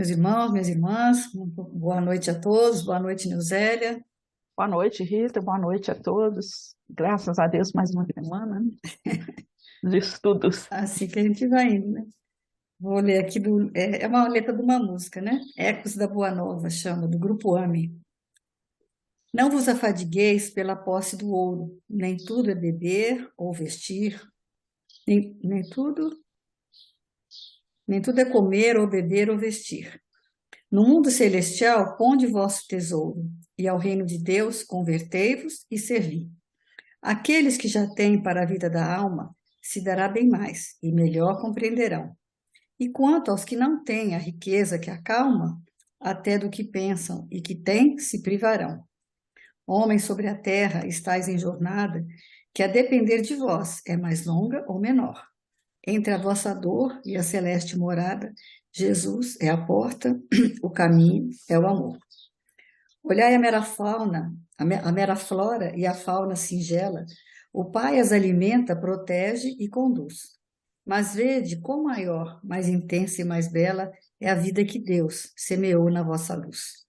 Meus irmãos, minhas irmãs, boa noite a todos, boa noite, Neusélia. Boa noite, Rita. Boa noite a todos. Graças a Deus, mais uma semana, né, de estudos. Assim que a gente vai indo, né? Vou ler aqui, é uma letra de uma música, né? Ecos da Boa Nova, chama, do Grupo AME. Não vos afadigueis pela posse do ouro, nem tudo é beber ou vestir, nem tudo é comer ou beber ou vestir. No mundo celestial, ponde vosso tesouro, e ao reino de Deus convertei-vos e servi. Aqueles que já têm para a vida da alma, se dará bem mais e melhor compreenderão. E quanto aos que não têm a riqueza que acalma, até do que pensam e que têm, se privarão. Homens sobre a terra, estais em jornada, que a depender de vós é mais longa ou menor. Entre a vossa dor e a celeste morada, Jesus é a porta, o caminho é o amor. Olhai a mera fauna, a mera flora e a fauna singela, o Pai as alimenta, protege e conduz. Mas vede quão maior, mais intensa e mais bela é a vida que Deus semeou na vossa luz.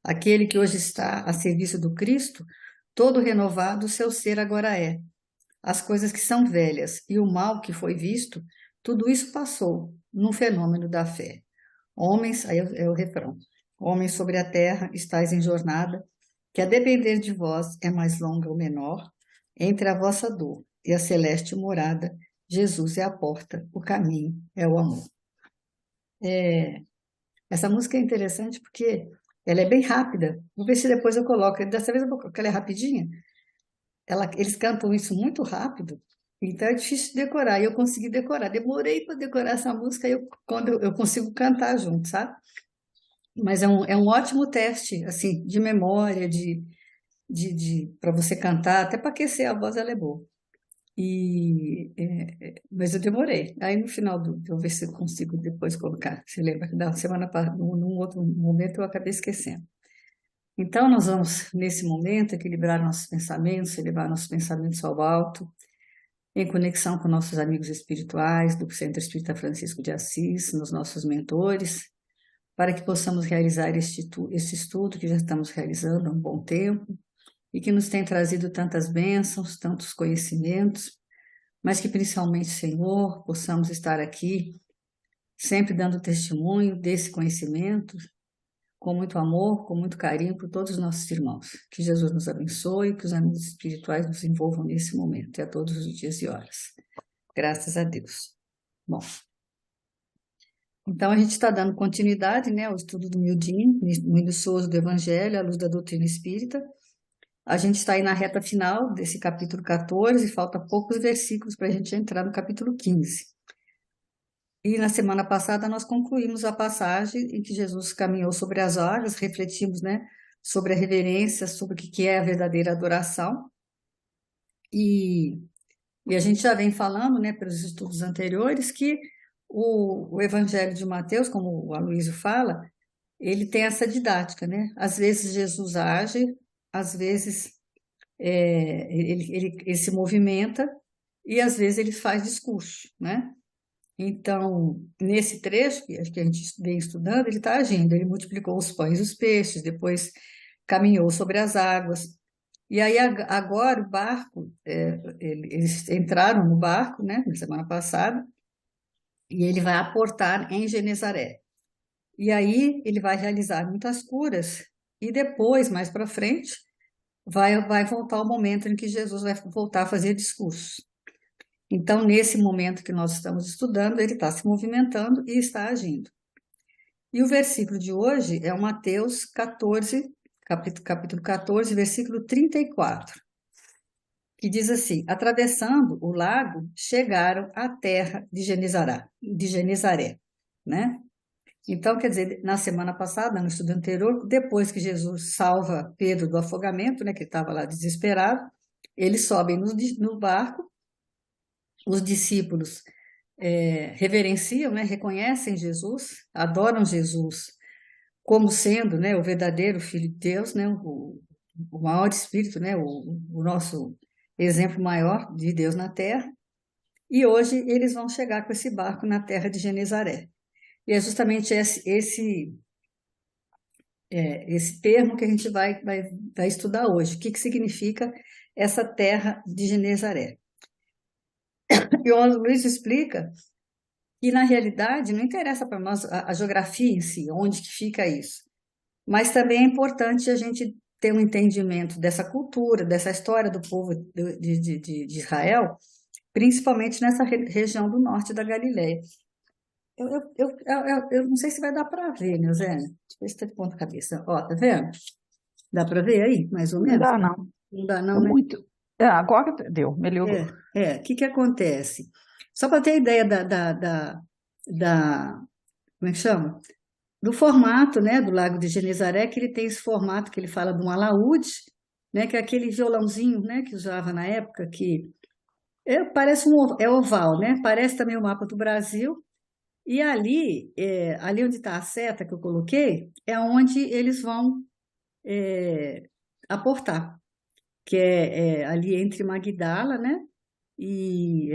Aquele que hoje está a serviço do Cristo, todo renovado o seu ser agora é. As coisas que são velhas e o mal que foi visto, tudo isso passou num fenômeno da fé. Homens, aí é o refrão. Homens sobre a terra, estais em jornada, que a depender de vós é mais longa ou menor, entre a vossa dor e a celeste morada, Jesus é a porta, o caminho é o amor. É, essa música é interessante porque ela é bem rápida. Vou ver se depois eu coloco. Dessa vez eu vou, porque ela é rapidinha. Eles cantam isso muito rápido, então é difícil de decorar. E eu consegui decorar. Demorei para decorar essa música quando eu consigo cantar junto, sabe? Mas é um ótimo teste, assim, de memória, para você cantar, até para aquecer a voz, ela é boa. Mas eu demorei. Aí no final vou ver se eu consigo depois colocar. Você lembra que da semana passada, num outro momento, eu acabei esquecendo. Então, nós vamos, nesse momento, equilibrar nossos pensamentos, elevar nossos pensamentos ao alto, em conexão com nossos amigos espirituais do Centro Espírita Francisco de Assis, nos nossos mentores, para que possamos realizar este estudo que já estamos realizando há um bom tempo e que nos tem trazido tantas bênçãos, tantos conhecimentos, mas que principalmente, Senhor, possamos estar aqui sempre dando testemunho desse conhecimento, com muito amor, com muito carinho por todos os nossos irmãos. Que Jesus nos abençoe, que os amigos espirituais nos envolvam nesse momento e a todos os dias e horas. Graças a Deus. Bom, então a gente está dando continuidade, né, ao estudo do miudinho, minucioso do Evangelho, à luz da doutrina espírita. A gente está aí na reta final desse capítulo 14, falta poucos versículos para a gente entrar no capítulo 15. E na semana passada nós concluímos a passagem em que Jesus caminhou sobre as águas, refletimos, né, sobre a reverência, sobre o que é a verdadeira adoração. E, e a gente já vem falando, né, pelos estudos anteriores, que o Evangelho de Mateus, como o Aloysio fala, ele tem essa didática, né? Às vezes Jesus age, às vezes ele se movimenta e às vezes ele faz discurso, né? Então, nesse trecho que a gente vem estudando, ele está agindo, ele multiplicou os pães e os peixes, depois caminhou sobre as águas. E aí agora o barco, eles entraram no barco, né, na semana passada, e ele vai aportar em Genezaré. E aí ele vai realizar muitas curas, e depois, mais para frente, vai voltar o momento em que Jesus vai voltar a fazer discursos. Então, nesse momento que nós estamos estudando, ele está se movimentando e está agindo. E o versículo de hoje é o Mateus 14, capítulo 14, versículo 34, que diz assim: atravessando o lago, chegaram à terra de Genezaré, né? Então, quer dizer, na semana passada, no estudo anterior, depois que Jesus salva Pedro do afogamento, né, que estava lá desesperado, eles sobem no barco, os discípulos reverenciam, né, reconhecem Jesus, adoram Jesus como sendo, né, o verdadeiro Filho de Deus, né, o maior Espírito, né, o nosso exemplo maior de Deus na Terra. E hoje eles vão chegar com esse barco na terra de Genezaré. E é justamente esse termo que a gente vai estudar hoje. O que significa essa terra de Genezaré? E o Luiz explica que, na realidade, não interessa para nós a geografia em si, onde que fica isso. Mas também é importante a gente ter um entendimento dessa cultura, dessa história do povo de Israel, principalmente nessa região do norte da Galileia. Eu não sei se vai dar para ver, né, Zé? Deixa eu ver se está de ponta cabeça. Ó, tá vendo? Dá para ver aí, mais ou Não menos? dá, não. Não dá, É não, né? muito. Agora deu, melhorou. O que acontece? Só para ter ideia como é que chama? Do formato, né, do Lago de Genezaré, que ele tem esse formato que ele fala de um alaúde, né, que é aquele violãozinho, né, que usava na época, que parece é oval, né, parece também o mapa do Brasil, e ali onde está a seta que eu coloquei, é onde eles vão aportar, que é ali entre Magdala, né, e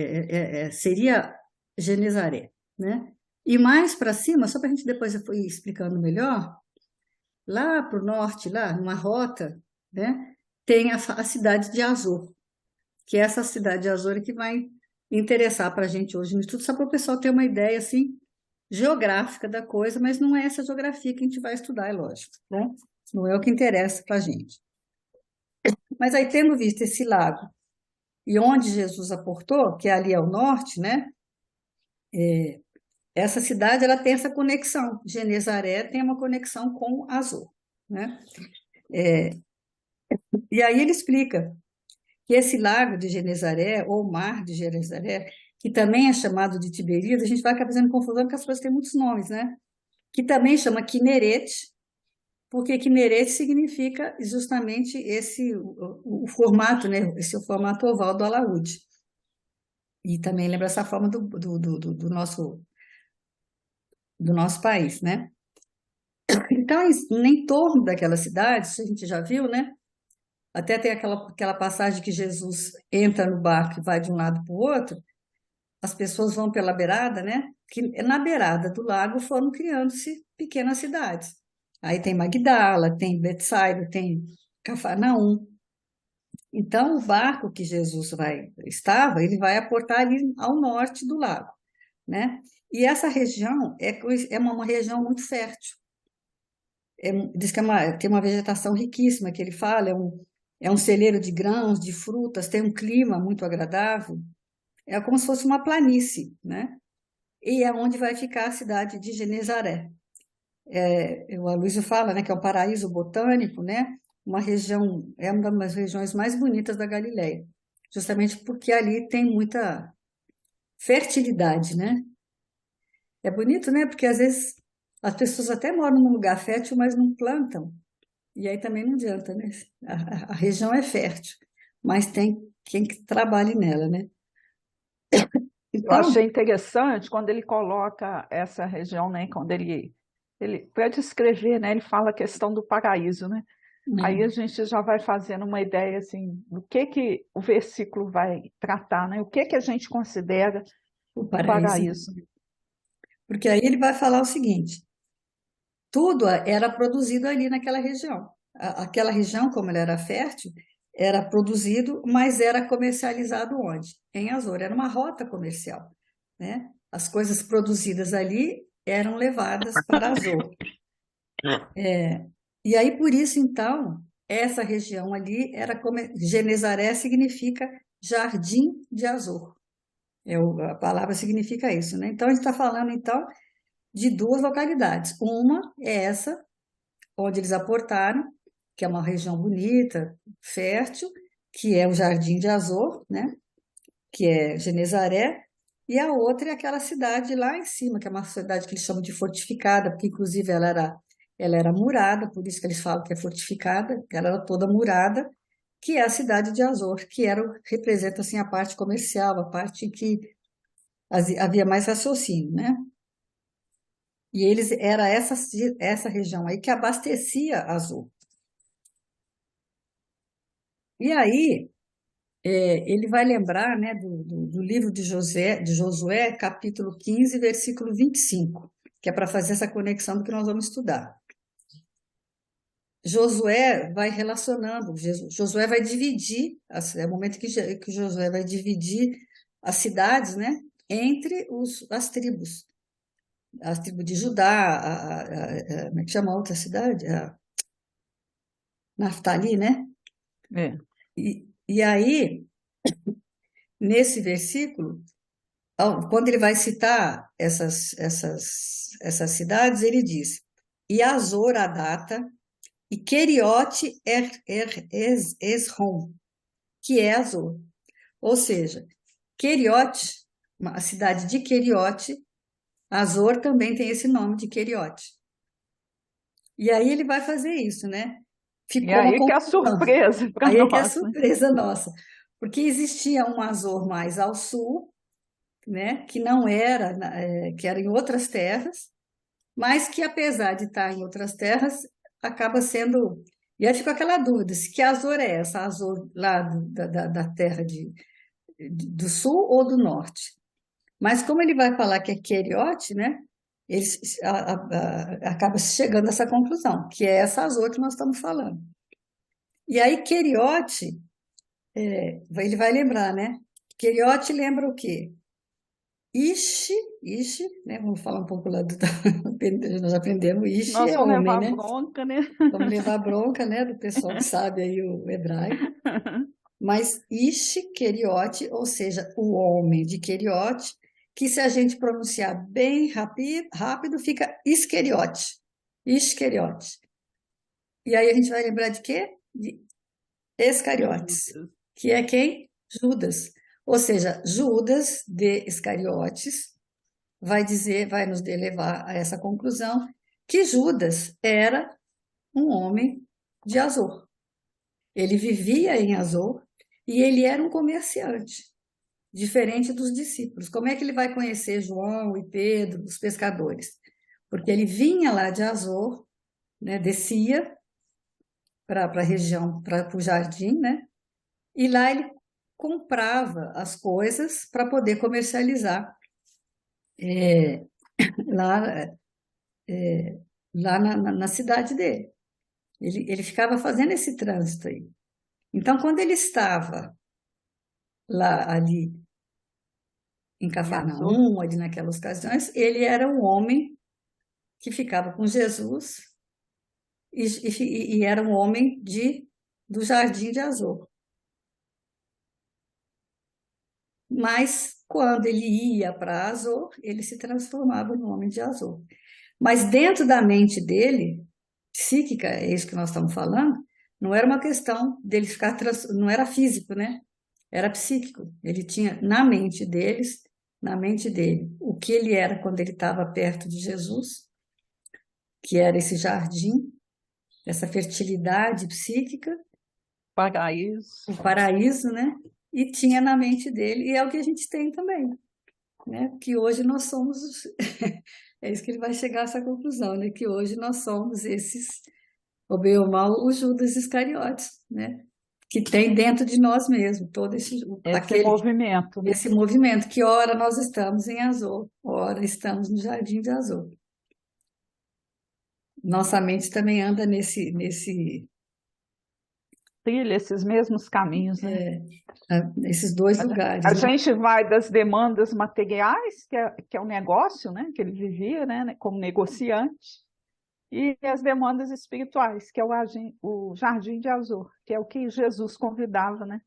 seria Genezaré, né? E mais para cima, só para a gente depois eu ir explicando melhor, lá para o norte, lá numa rota, né, tem a cidade de Azor, que é essa cidade de Azor que vai interessar para a gente hoje no estudo, só para o pessoal ter uma ideia assim geográfica da coisa, mas não é essa geografia que a gente vai estudar, é lógico, né? Não é o que interessa para a gente. Mas aí, tendo visto esse lago e onde Jesus aportou, que é ali ao norte, né? Essa cidade ela tem essa conexão. Genezaré tem uma conexão com Azor, né? E aí ele explica que esse lago de Genezaré, ou mar de Genezaré, que também é chamado de Tiberíades, a gente vai acabar fazendo confusão porque as coisas têm muitos nomes, né? Que também chama Quinerete, porque Quinerete significa justamente o formato, né? Esse é o formato oval do alaúde. E também lembra essa forma do nosso país, né? Então, em torno daquela cidade, isso a gente já viu, né? Até tem aquela passagem que Jesus entra no barco e vai de um lado para o outro, as pessoas vão pela beirada, né? Que na beirada do lago foram criando-se pequenas cidades. Aí tem Magdala, tem Betsaida, tem Cafarnaum. Então, o barco que Jesus ele vai aportar ali ao norte do lago, né? E essa região é uma região muito fértil. Diz que tem uma vegetação riquíssima, que ele fala, é um celeiro de grãos, de frutas, tem um clima muito agradável. É como se fosse uma planície, né? E é onde vai ficar a cidade de Genezaré. O Aloysio fala, né, que é um paraíso botânico, né? É uma das regiões mais bonitas da Galileia, justamente porque ali tem muita fertilidade, né? É bonito, né? Porque às vezes as pessoas até moram num lugar fértil, mas não plantam. E aí também não adianta, né? A região é fértil, mas tem quem que trabalhe nela, né? Eu Então, achei interessante quando ele coloca essa região, né? Quando para descrever, né? Ele fala a questão do paraíso, né? Aí a né, gente já vai fazendo uma ideia assim do que o versículo vai tratar, né? O que a gente considera o o paraíso. paraíso. Porque aí ele vai falar o seguinte: tudo era produzido ali naquela região. Aquela região, como ela era fértil, era produzido, mas era comercializado onde? Em Azor. Era uma rota comercial, né? As coisas produzidas ali eram levadas para Azor. E aí, por isso, então, essa região ali Genezaré significa Jardim de Azor. A palavra significa isso, né? Então, a gente está falando, então, de duas localidades. Uma é essa, onde eles aportaram, que é uma região bonita, fértil, que é o Jardim de Azor, né? Que é Genezaré, e a outra é aquela cidade lá em cima, que é uma cidade que eles chamam de fortificada, porque inclusive ela era murada, por isso que eles falam que é fortificada, ela era toda murada, que é a cidade de Azor, que representa assim a parte comercial, a parte que havia mais raciocínio, né? E era essa região aí que abastecia Azul. E aí, ele vai lembrar, né, do livro de Josué, capítulo 15, versículo 25. que é para fazer essa conexão do que nós vamos estudar. Josué vai relacionando, Josué vai dividir, é o momento que Josué vai dividir as cidades, né, entre as tribos de Judá, como é que chama a outra cidade? Naftali, né? É. E aí, nesse versículo, quando ele vai citar essas cidades, ele diz: e Azor, Adata, e Keriote Esrom, que é Azor. Ou seja, Keriote, a cidade de Keriote, Azor também tem esse nome de Keriote. E aí ele vai fazer isso, né? E Ficou uma aí que é a confusão. surpresa para Aí é que é a nós, né? surpresa nossa. Porque existia um Azor mais ao sul, né? Que não era, que era em outras terras, mas que apesar de estar em outras terras, acaba sendo. E aí ficou aquela dúvida: se que Azor é essa? Azor lá da terra do sul ou do norte? Mas como ele vai falar que é Queriote, né? Ele acaba chegando a essa conclusão, que é essa Azor que nós estamos falando. E aí, Queriote, ele vai lembrar, né? Queriote lembra o quê? Ishi, né? Vamos falar um pouco lá do. Nós aprendemos, Ishi Nós é vamos homem, levar né? bronca, né? Vamos levar bronca, né? Do pessoal que sabe aí o hebraico. Mas Ishi, Queriote, ou seja, o homem de Queriote, que se a gente pronunciar bem rápido fica Isqueriote. Isqueriote. E aí a gente vai lembrar de quê? De Iscariotes, que é quem? Judas. Ou seja, Judas de Iscariotes vai nos levar a essa conclusão que Judas era um homem de Azor. Ele vivia em Azor e ele era um comerciante, diferente dos discípulos. Como é que ele vai conhecer João e Pedro, os pescadores? Porque ele vinha lá de Azor, né, descia para a região, para o jardim, né? E lá ele comprava as coisas para poder comercializar é, lá, lá na cidade dele. Ele ficava fazendo esse trânsito aí. Então, quando ele estava lá ali em Cafarnaum, ali naquelas ocasiões, ele era um homem que ficava com Jesus e era um homem do Jardim de Azor. Mas quando ele ia para Azor, ele se transformava no homem de Azor. Mas dentro da mente dele, psíquica, é isso que nós estamos falando, não era uma questão dele ficar, não era físico, né? Era psíquico. Ele tinha na mente dele, o que ele era quando ele estava perto de Jesus, que era esse jardim, essa fertilidade psíquica, Paraíso. o paraíso, né? E tinha na mente dele, e é o que a gente tem também, né? Que hoje nós somos, é isso que ele vai chegar a essa conclusão, né? Que hoje nós somos esses, ou bem ou mal, os Judas Iscariotes, né? Que tem dentro de nós mesmos todo Movimento, né? esse movimento, que ora nós estamos em Azor, ora estamos no Jardim de Azor. Nossa mente também anda Trilha esses mesmos caminhos, né? nesses dois lugares, A né? gente vai das demandas materiais, que é o negócio, né? Que ele vivia, né? Como negociante, e as demandas espirituais, que é o Jardim de Azor, que é o que Jesus convidava, né?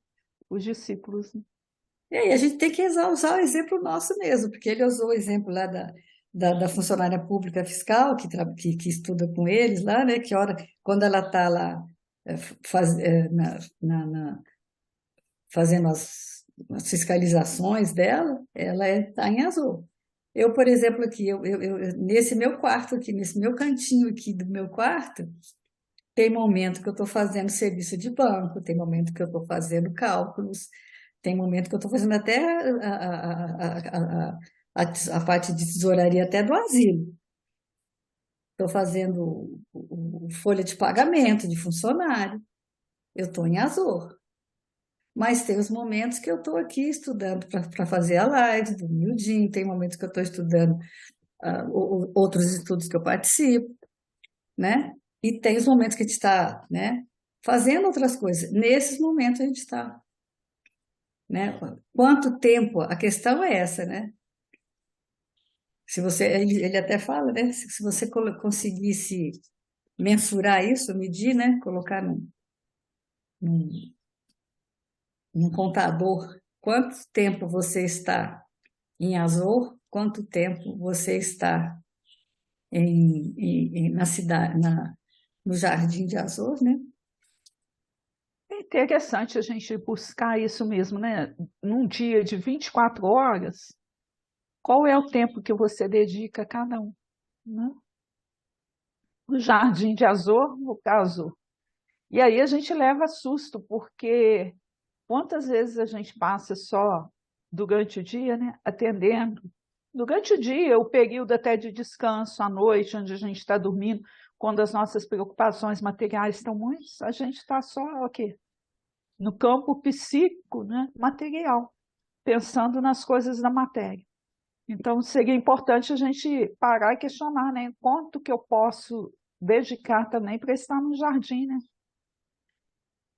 Os discípulos, né? E aí a gente tem que usar o exemplo nosso mesmo, porque ele usou o exemplo lá da funcionária pública fiscal, que estuda com eles lá, né? Que hora, quando ela está lá fazendo as fiscalizações dela, ela está em azul. Eu, por exemplo, aqui, nesse meu quarto aqui, nesse meu cantinho aqui do meu quarto, tem momento que eu estou fazendo serviço de banco, tem momento que eu estou fazendo cálculos, tem momento que eu estou fazendo até a parte de tesouraria até do asilo. Estou fazendo folha de pagamento de funcionário. Eu estou em Azor. Mas tem os momentos que eu estou aqui estudando para fazer a live do miudinho, tem momentos que eu estou estudando outros estudos que eu participo, né? E tem os momentos que a gente está, né, fazendo outras coisas. Nesses momentos a gente está, né? Quanto tempo? A questão é essa, né? Se você, ele até fala, né? Se você conseguisse mensurar isso, medir, né? Colocar num, num contador, quanto tempo você está em Azor, quanto tempo você está na cidade, no Jardim de Azor, né? É interessante a gente buscar isso mesmo, né? Num dia de 24 horas, qual é o tempo que você dedica a cada um, né? O Jardim de Azor, no caso. E aí a gente leva susto, porque quantas vezes a gente passa só durante o dia, né, atendendo. Durante o dia, o período até de descanso, à noite, onde a gente está dormindo, quando as nossas preocupações materiais estão muitas, a gente está só aqui, no campo psíquico, né, material, pensando nas coisas da matéria. Então, seria importante a gente parar e questionar, né, quanto que eu posso dedicar também para estar no jardim, né?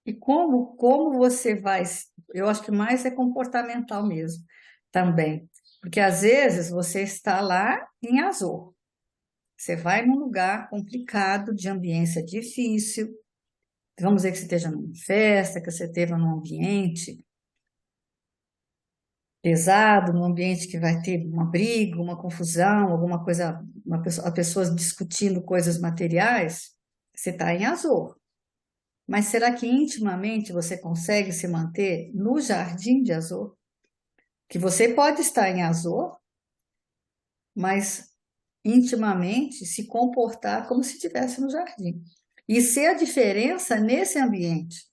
E como você vai, eu acho que mais é comportamental mesmo, também. Porque às vezes você está lá em Azor, você vai num lugar complicado, de ambiência difícil, vamos dizer que você esteja numa festa, que você esteja num ambiente pesado, num ambiente que vai ter uma briga, uma confusão, alguma coisa, pessoas discutindo coisas materiais, você está em Azor. Mas será que intimamente você consegue se manter no jardim de Azor? Que você pode estar em Azor, mas intimamente se comportar como se estivesse no jardim. E ser a diferença nesse ambiente.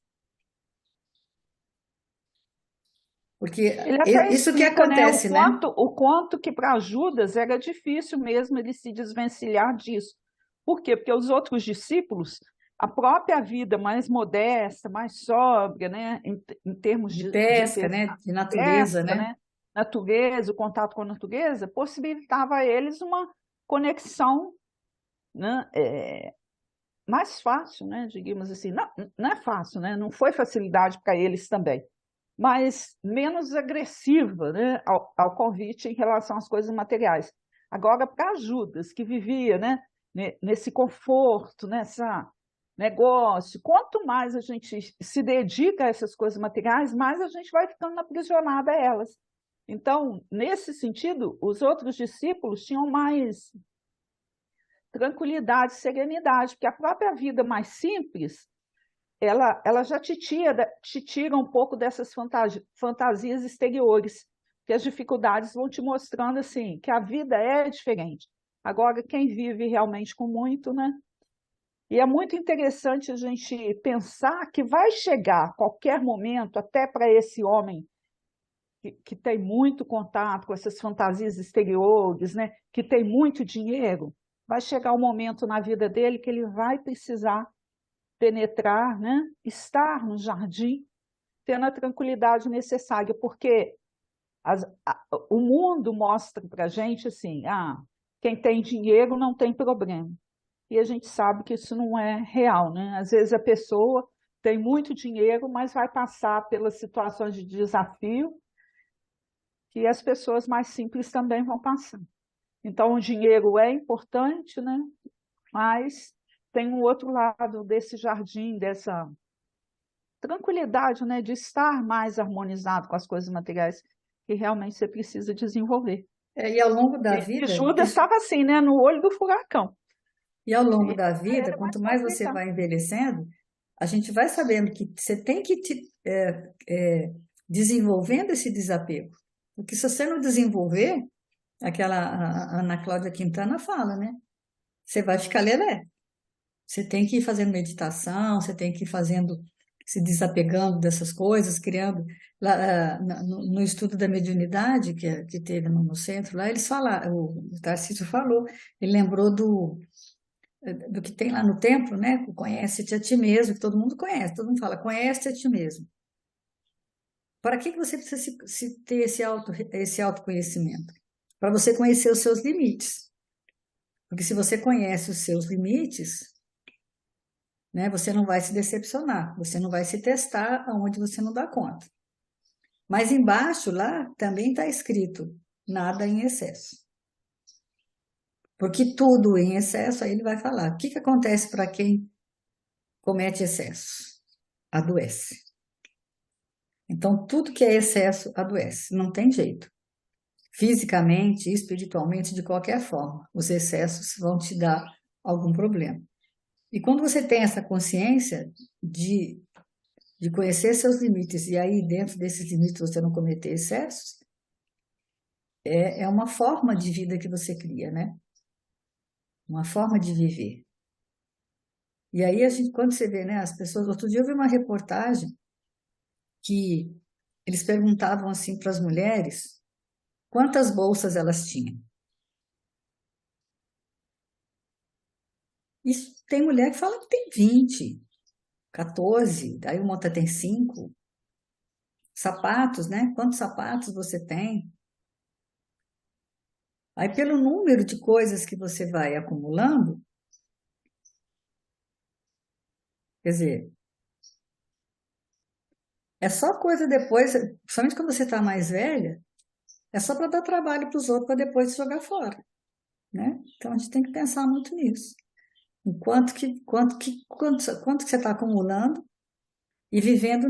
Porque Ele até isso que explica, né, acontece, né? o quanto que para Judas era difícil mesmo ele se desvencilhar disso. Por quê? Porque os outros discípulos, a própria vida mais modesta, mais sóbria, né, em termos De de pesca, né? De natureza, pesca, né? né, natureza, o contato com a natureza, possibilitava a eles uma conexão, né, mais fácil, né, digamos assim. Não, não é fácil, né, não foi facilidade para eles também, mas menos agressiva, né, ao convite em relação às coisas materiais. Agora, para Judas, que vivia, né, nesse conforto, nessa negócio, quanto mais a gente se dedica a essas coisas materiais, mais a gente vai ficando aprisionada a elas. Então, nesse sentido, os outros discípulos tinham mais tranquilidade, serenidade, porque a própria vida mais simples ela já te tira um pouco dessas fantasias exteriores, que as dificuldades vão te mostrando assim, que a vida é diferente. Agora, quem vive realmente com muito, né? E é muito interessante a gente pensar que vai chegar a qualquer momento, até para esse homem que tem muito contato com essas fantasias exteriores, né? Que tem muito dinheiro, vai chegar um momento na vida dele que ele vai precisar penetrar, né? Estar no jardim, tendo a tranquilidade necessária, porque o mundo mostra para a gente assim, quem tem dinheiro não tem problema. E a gente sabe que isso não é real, né? Às vezes a pessoa tem muito dinheiro, mas vai passar pelas situações de desafio que as pessoas mais simples também vão passar. Então, o dinheiro é importante, né? Mas tem um outro lado desse jardim, dessa tranquilidade, né, de estar mais harmonizado com as coisas materiais que realmente você precisa desenvolver. E ao longo da E vida, Judas estava assim, né, no olho do furacão. e ao longo E da para ele vida, é mais quanto mais você complicado. vai envelhecendo, a gente vai sabendo que você tem que desenvolvendo esse desapego. Porque se você não desenvolver, a Ana Cláudia Quintana fala, né? Você vai ficar lelé. Você tem que ir fazendo meditação, você tem que ir fazendo, se desapegando dessas coisas, criando. Lá, no estudo da mediunidade que teve no centro, lá eles falaram, o Tarcísio falou, ele lembrou do que tem lá no templo, né? O conhece-te a ti mesmo, que todo mundo conhece, todo mundo fala, conhece-te a ti mesmo. Para que você precisa ter esse autoconhecimento? Para você conhecer os seus limites. Porque se você conhece os seus limites, né, você não vai se decepcionar, você não vai se testar aonde você não dá conta. Mas embaixo lá também está escrito nada em excesso. Porque tudo em excesso, aí ele vai falar. O que que acontece para quem comete excesso? Adoece. Então, tudo que é excesso adoece, não tem jeito. Fisicamente, espiritualmente, de qualquer forma, os excessos vão te dar algum problema. E quando você tem essa consciência de conhecer seus limites, e aí dentro desses limites você não cometer excessos, é uma forma de vida que você cria, né? Uma forma de viver. E aí, quando você vê, né, as pessoas. Outro dia eu vi uma reportagem que eles perguntavam assim para as mulheres quantas bolsas elas tinham. Isso tem mulher que fala que tem 20, 14, daí uma outra tem 5. Sapatos, né? Quantos sapatos você tem? Aí, pelo número de coisas que você vai acumulando, quer dizer, é só coisa depois, principalmente quando você está mais velha, é só para dar trabalho para os outros para depois jogar fora, né? Então a gente tem que pensar muito nisso. O quanto que você está acumulando e vivendo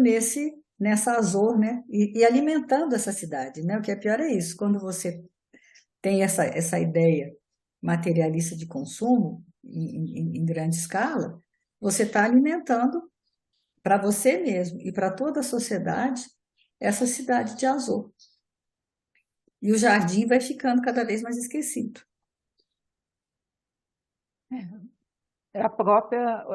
nessa azor, né? E alimentando essa cidade, né? O que é pior é isso, quando você tem essa ideia materialista de consumo em grande escala, você está alimentando para você mesmo e para toda a sociedade essa cidade de azul. E o jardim vai ficando cada vez mais esquecido. É a própria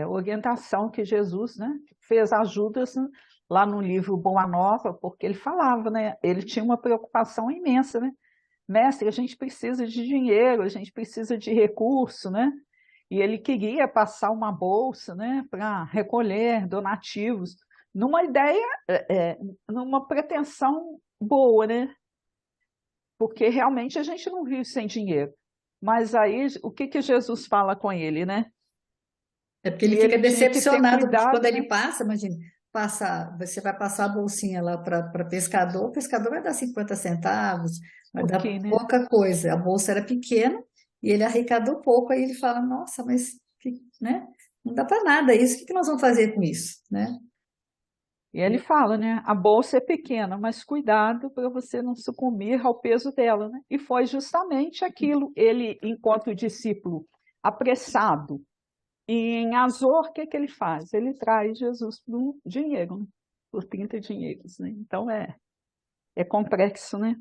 orientação que Jesus, né, fez a Judas, né, lá no livro Boa Nova, porque ele falava, né, ele tinha uma preocupação imensa, né? Mestre, a gente precisa de dinheiro, a gente precisa de recurso, né? E ele queria passar uma bolsa, né, para recolher donativos, numa ideia, numa pretensão boa, né? Porque realmente a gente não vive sem dinheiro. Mas aí, o que que Jesus fala com ele, né? É porque Que ele fica ele tinha que ter decepcionado, porque quando cuidado, ele né? passa, imagina, você vai passar a bolsinha lá para pescador, o pescador vai dar 50 centavos, vai dar Porque, né? pouca coisa. A bolsa era pequena e ele arrecadou pouco, aí ele fala, nossa, mas né? Não dá para nada isso, o que que nós vamos fazer com isso, né? E ele fala, né? A bolsa é pequena, mas cuidado para você não sucumbir ao peso dela, né? E foi justamente aquilo. Ele, enquanto discípulo apressado e em Azor, o que que ele faz? Ele traz Jesus por dinheiro, né? Por 30 dinheiros, né? Então é complexo, né?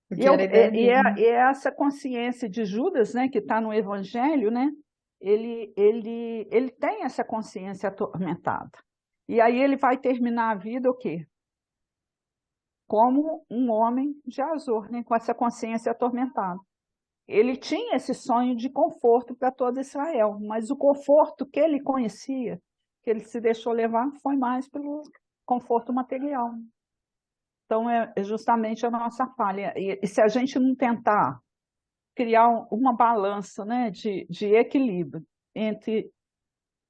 Porque era a ideia dele, né? E essa consciência de Judas, né, que está no Evangelho, né, ele tem essa consciência atormentada. E aí ele vai terminar a vida o quê? Como um homem de Azor, né, com essa consciência atormentada. Ele tinha esse sonho de conforto para todo Israel, mas o conforto que ele conhecia, que ele se deixou levar, foi mais pelo conforto material. Então, é justamente a nossa falha. E se a gente não tentar criar uma balança, né, de equilíbrio entre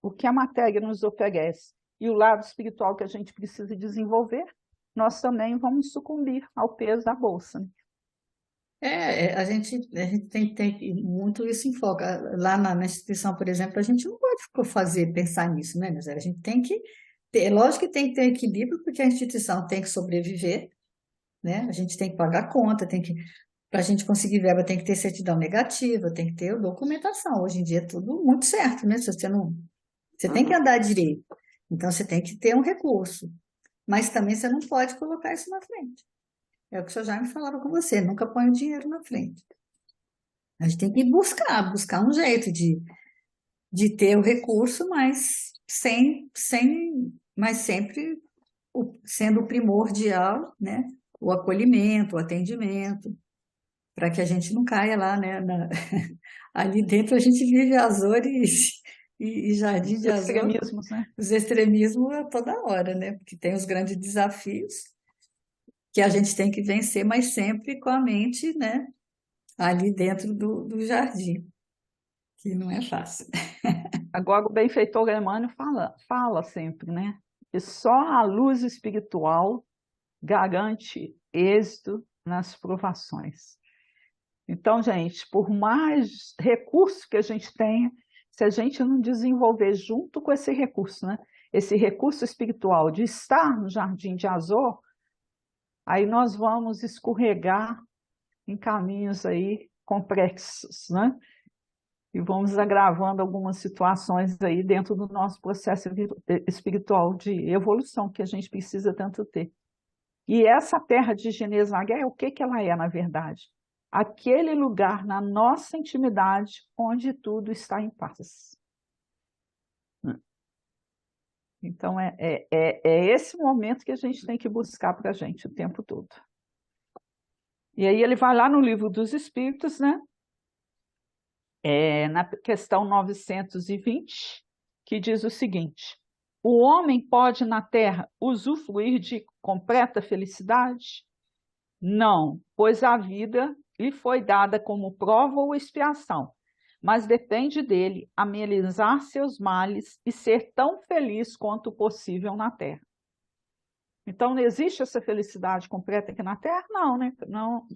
o que a matéria nos oferece e o lado espiritual que a gente precisa desenvolver, nós também vamos sucumbir ao peso da bolsa, né? A gente tem muito isso em foco. Lá na instituição, por exemplo, a gente não pode pensar nisso, né, Nizera? A gente tem que ter, lógico que tem que ter equilíbrio, porque a instituição tem que sobreviver, né? A gente tem que pagar conta, para a gente conseguir verba, tem que ter certidão negativa, tem que ter documentação. Hoje em dia é tudo muito certo, né? Se você não, você tem que andar direito, então você tem que ter um recurso, mas também você não pode colocar isso na frente. É o que o senhor Jaime falava com você, nunca põe o dinheiro na frente. A gente tem que buscar um jeito de ter o recurso, mas mas sempre sendo o primordial, né? O acolhimento, o atendimento, para que a gente não caia lá, né? Ali dentro a gente vive Azores e Jardim Os de Azor, extremismos, né? os extremismos a toda hora, né? Porque tem os grandes desafios que a gente tem que vencer, mas sempre com a mente, né? ali dentro do jardim, que não é fácil. Agora, o benfeitor Emmanuel fala sempre, né? Que só a luz espiritual garante êxito nas provações. Então, gente, por mais recurso que a gente tenha, se a gente não desenvolver junto com esse recurso, né? Esse recurso espiritual de estar no Jardim de Azor, aí nós vamos escorregar em caminhos aí complexos, né? E vamos agravando algumas situações aí dentro do nosso processo espiritual de evolução que a gente precisa tanto ter. E essa terra de Genesagué, o que que ela é, na verdade? Aquele lugar na nossa intimidade onde tudo está em paz. Então, é esse momento que a gente tem que buscar para a gente o tempo todo. E aí ele vai lá no Livro dos Espíritos, né? Na questão 920, que diz o seguinte: o homem pode na Terra usufruir de completa felicidade? Não, pois a vida lhe foi dada como prova ou expiação, mas depende dele amenizar seus males e ser tão feliz quanto possível na Terra. Então, não existe essa felicidade completa aqui na Terra? Não, né? Não.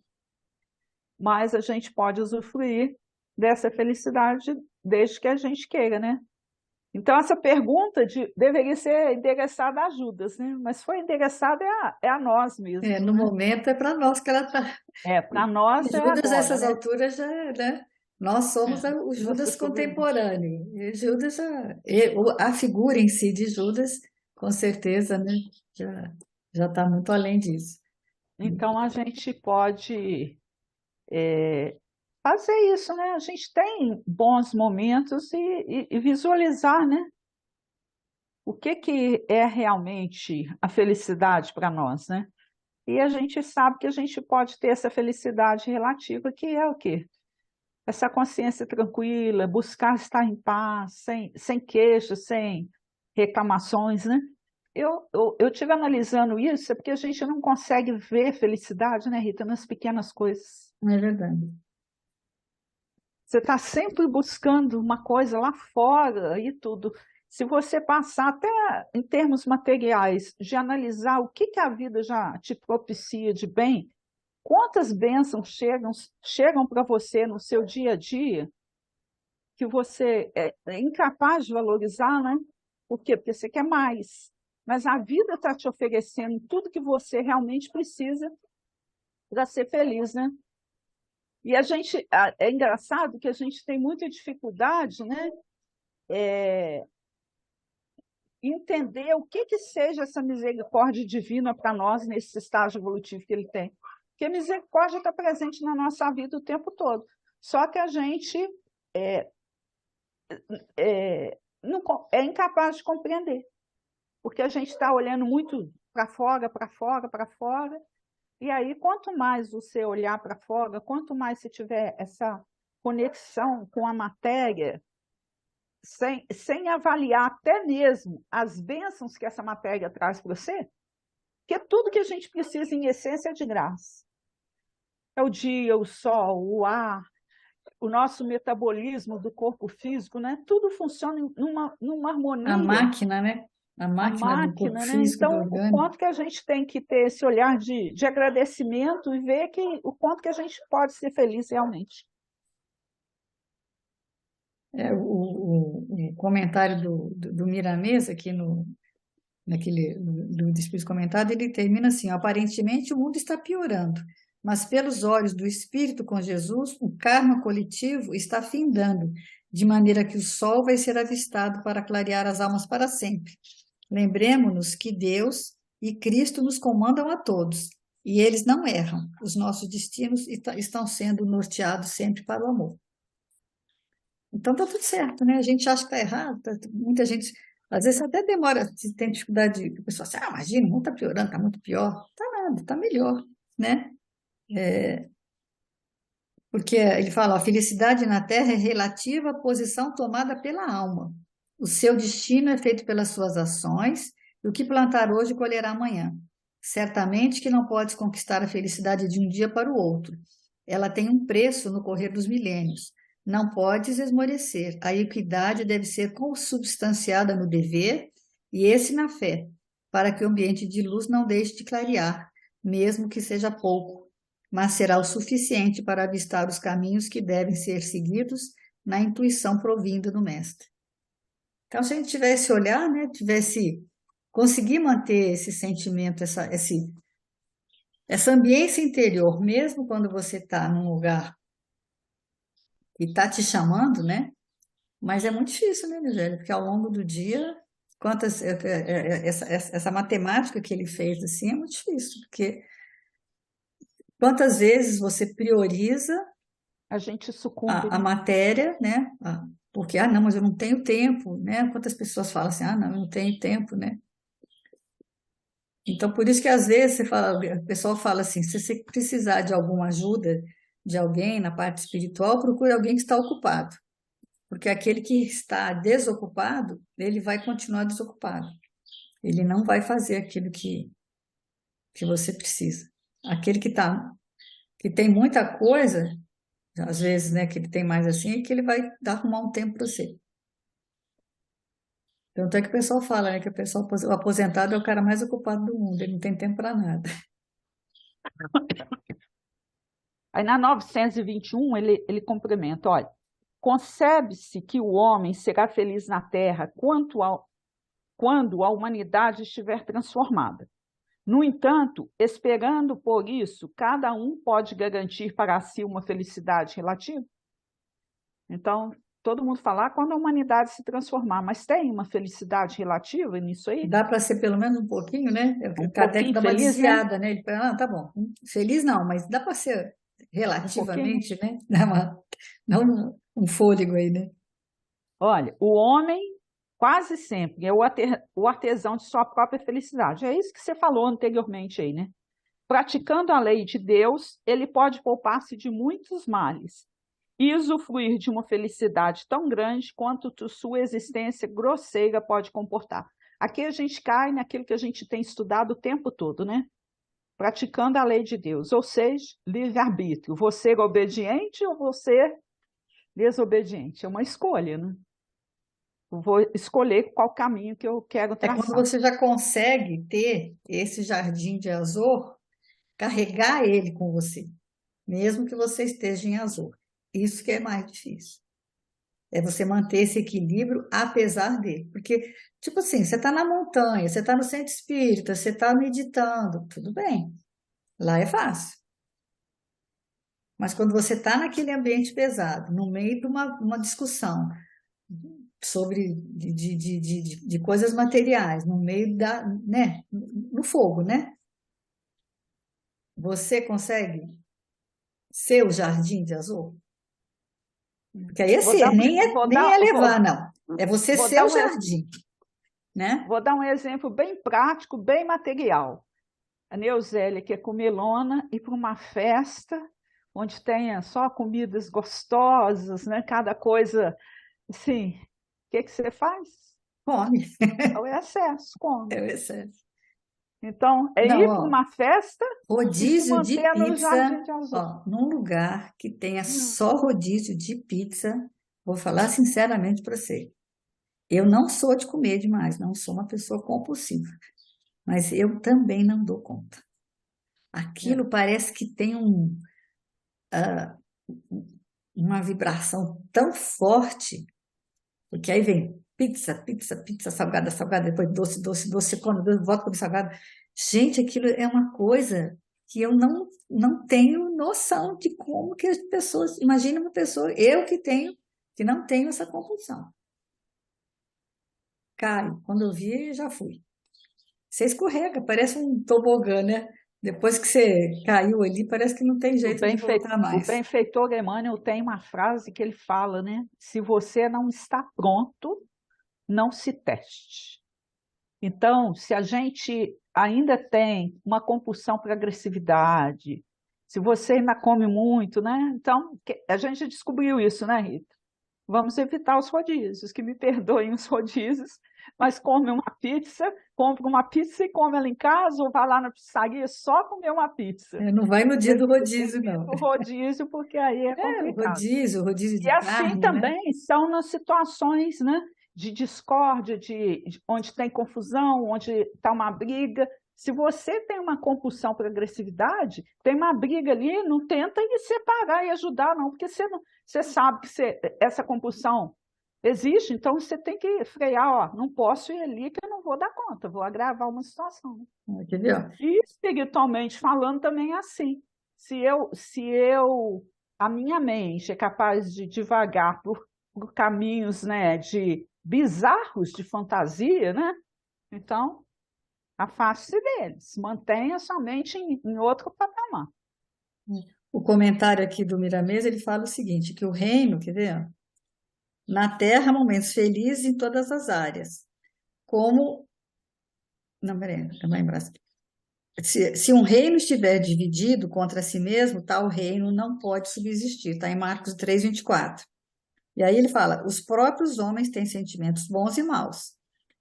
Mas a gente pode usufruir dessa felicidade desde que a gente queira, né? Então, essa pergunta deveria ser endereçada a Judas, né? Mas foi endereçada a nós mesmos, No né? momento é para nós que ela está. Para nós é Judas, a agora, essas né? alturas, já, né? Nós somos o Já se Judas sobreviveu. contemporâneo. E Judas a figura em si de Judas, com certeza, né? Já está muito além disso. Então, a gente pode fazer isso, né? A gente tem bons momentos e visualizar, né? O que é realmente a felicidade para nós, né? E a gente sabe que a gente pode ter essa felicidade relativa, que é o quê? Essa consciência tranquila, buscar estar em paz, sem queixas, sem reclamações, né? Eu tive analisando isso, é porque a gente não consegue ver felicidade, né, Rita, nas pequenas coisas. É verdade. Você está sempre buscando uma coisa lá fora e tudo. Se você passar até em termos materiais, de analisar o que a vida já te propicia de bem, quantas bênçãos chegam para você no seu dia a dia, que você é incapaz de valorizar, né? Por quê? Porque você quer mais. Mas a vida está te oferecendo tudo que você realmente precisa para ser feliz, né? E é engraçado que a gente tem muita dificuldade, né? Entender o que seja essa misericórdia divina para nós nesse estágio evolutivo que ele tem. Porque a misericórdia está presente na nossa vida o tempo todo. Só que a gente não, é incapaz de compreender. Porque a gente está olhando muito para fora, para fora, para fora. E aí, quanto mais você olhar para fora, quanto mais você tiver essa conexão com a matéria, sem avaliar até mesmo as bênçãos que essa matéria traz para você, que tudo que a gente precisa, em essência, é de graça. É o dia, o sol, o ar, o nosso metabolismo do corpo físico, né? Tudo funciona numa A harmonia, máquina, né? A a máquina do corpo máquina, né? físico, do Então, o orgânico. quanto que a gente tem que ter esse olhar de agradecimento e ver o quanto que a gente pode ser feliz realmente. O comentário do Miramês, aqui do Espírito Comentado, ele termina assim: aparentemente o mundo está piorando, mas pelos olhos do Espírito com Jesus, o karma coletivo está findando, de maneira que o sol vai ser avistado para clarear as almas para sempre. Lembremos-nos que Deus e Cristo nos comandam a todos, e eles não erram. Os nossos destinos estão sendo norteados sempre para o amor. Então tá tudo certo, né? A gente acha que tá errado, muita gente, às vezes até demora, se tem dificuldade, a pessoa assim, imagina, o mundo tá piorando, tá muito pior. Tá nada, tá melhor, né? Porque ele fala, a felicidade na Terra é relativa à posição tomada pela alma. O seu destino é feito pelas suas ações, e o que plantar hoje colherá amanhã. Certamente que não podes conquistar a felicidade de um dia para o outro, ela tem um preço no correr dos milênios. Não podes esmorecer. A equidade deve ser consubstanciada no dever e esse na fé, para que o ambiente de luz não deixe de clarear, mesmo que seja pouco, mas será o suficiente para avistar os caminhos que devem ser seguidos na intuição provinda do Mestre. Então, se a gente tivesse olhar, né, tivesse conseguir manter esse sentimento, essa ambiência interior, mesmo quando você está num lugar que está te chamando, né? Mas é muito difícil, né, Nigélia? Porque ao longo do dia, essa matemática que ele fez assim é muito difícil, porque quantas vezes você prioriza A gente sucumbe, a né? matéria, né? Porque, não, mas eu não tenho tempo, né? Quantas pessoas falam assim, não, eu não tenho tempo, né? Então, por isso que às vezes o pessoal fala assim, se você precisar de alguma ajuda de alguém na parte espiritual, procure alguém que está ocupado. Porque aquele que está desocupado, ele vai continuar desocupado. Ele não vai fazer aquilo que você precisa. Aquele que tem muita coisa, às vezes, né, que ele tem mais assim, é que ele vai arrumar um tempo para você. Tanto é que o pessoal fala, né, que o aposentado é o cara mais ocupado do mundo, ele não tem tempo para nada. Aí na 921 ele complementa, olha, concebe-se que o homem será feliz na Terra quando a humanidade estiver transformada. No entanto, esperando por isso, cada um pode garantir para si uma felicidade relativa. Então, todo mundo fala quando a humanidade se transformar, mas tem uma felicidade relativa nisso aí? Dá para ser pelo menos um pouquinho, né? Um O Kardec pouquinho dá uma feliz, né? desviada, né? Ele fala, tá bom, feliz não, mas dá para ser Um pouquinho. relativamente, né? Dá um fôlego aí, né? Olha, o homem quase sempre é o artesão de sua própria felicidade. É isso que você falou anteriormente aí, né? Praticando a lei de Deus, ele pode poupar-se de muitos males e usufruir de uma felicidade tão grande quanto sua existência grosseira pode comportar. Aqui a gente cai naquilo que a gente tem estudado o tempo todo, né? Praticando a lei de Deus, ou seja, livre-arbítrio. Você é obediente ou você desobediente? É uma escolha, né? Eu vou escolher qual caminho que eu quero É quando traçar. você já consegue ter esse jardim de Azor, carregar ele com você, mesmo que você esteja em Azor. Isso que é mais difícil. É você manter esse equilíbrio apesar dele. Porque, tipo assim, você está na montanha, você está no centro espírita, você está meditando, tudo bem. Lá é fácil. Mas quando você está naquele ambiente pesado, no meio de uma discussão sobre de coisas materiais, no meio né, no fogo, né? Você consegue ser o jardim de azul? Porque aí Vou assim, dar nem é levar, não. É você vou ser dar o um, jardim, né? vou dar um exemplo bem prático, bem material. A Neuzélia quer comer lona e para uma festa onde tenha só comidas gostosas, né? Cada coisa, assim, o que você faz? Come, É o excesso, come. é o excesso. Então, é Não, ir para ó, uma festa e se rodízio de manter no pizza, Jardim de Azul. ó, num lugar que tenha Hum, só rodízio de pizza, vou falar sinceramente para você. Eu não sou de comer demais, não sou uma pessoa compulsiva, mas eu também não dou conta. é. Aquilo parece que tem uma vibração tão forte, porque aí vem pizza, pizza, pizza, salgada, salgada, depois doce, doce, doce, quando volta com salgado. Gente, aquilo é uma coisa que eu não tenho noção de como que as pessoas. Imagina uma pessoa, eu que não tenho essa compulsão. Caio, quando eu vi, já fui. Você escorrega, parece um tobogã, né? Depois que você caiu ali, parece que não tem jeito de voltar O mais. benfeitor Emmanuel tem uma frase que ele fala, né? Se você não está pronto, não se teste. Então, se a gente ainda tem uma compulsão para agressividade, se você ainda come muito, né? Então, a gente descobriu isso, né, Rita? Vamos evitar os rodízios, que me perdoem os rodízios, Mas come uma pizza, compra uma pizza e come ela em casa, ou vai lá na pizzaria só comer uma pizza. Não vai no dia do rodízio, Evita não. o rodízio, porque aí é complicado. O rodízio E de assim carne, né? também são nas situações, né, de discórdia, onde tem confusão, onde está uma briga. Se você tem uma compulsão por agressividade, tem uma briga ali, não tenta ir separar e ajudar, não, porque você sabe que essa compulsão existe, então você tem que frear, ó, não posso ir ali que eu não vou dar conta, vou agravar uma situação. Quer ver, ó? E espiritualmente falando também é assim. Se a minha mente é capaz de divagar por caminhos, né, de bizarros de fantasia, né? Então, afaste-se deles, mantenha sua mente em outro patamar. O comentário aqui do Miramês, ele fala o seguinte, que o reino, quer ver, ó? Na Terra, momentos felizes em todas as áreas. Como... Não, peraí, eu vou lembrar. Se um reino estiver dividido contra si mesmo, tal reino não pode subsistir. Está em Marcos 3:24. E aí ele fala: os próprios homens têm sentimentos bons e maus.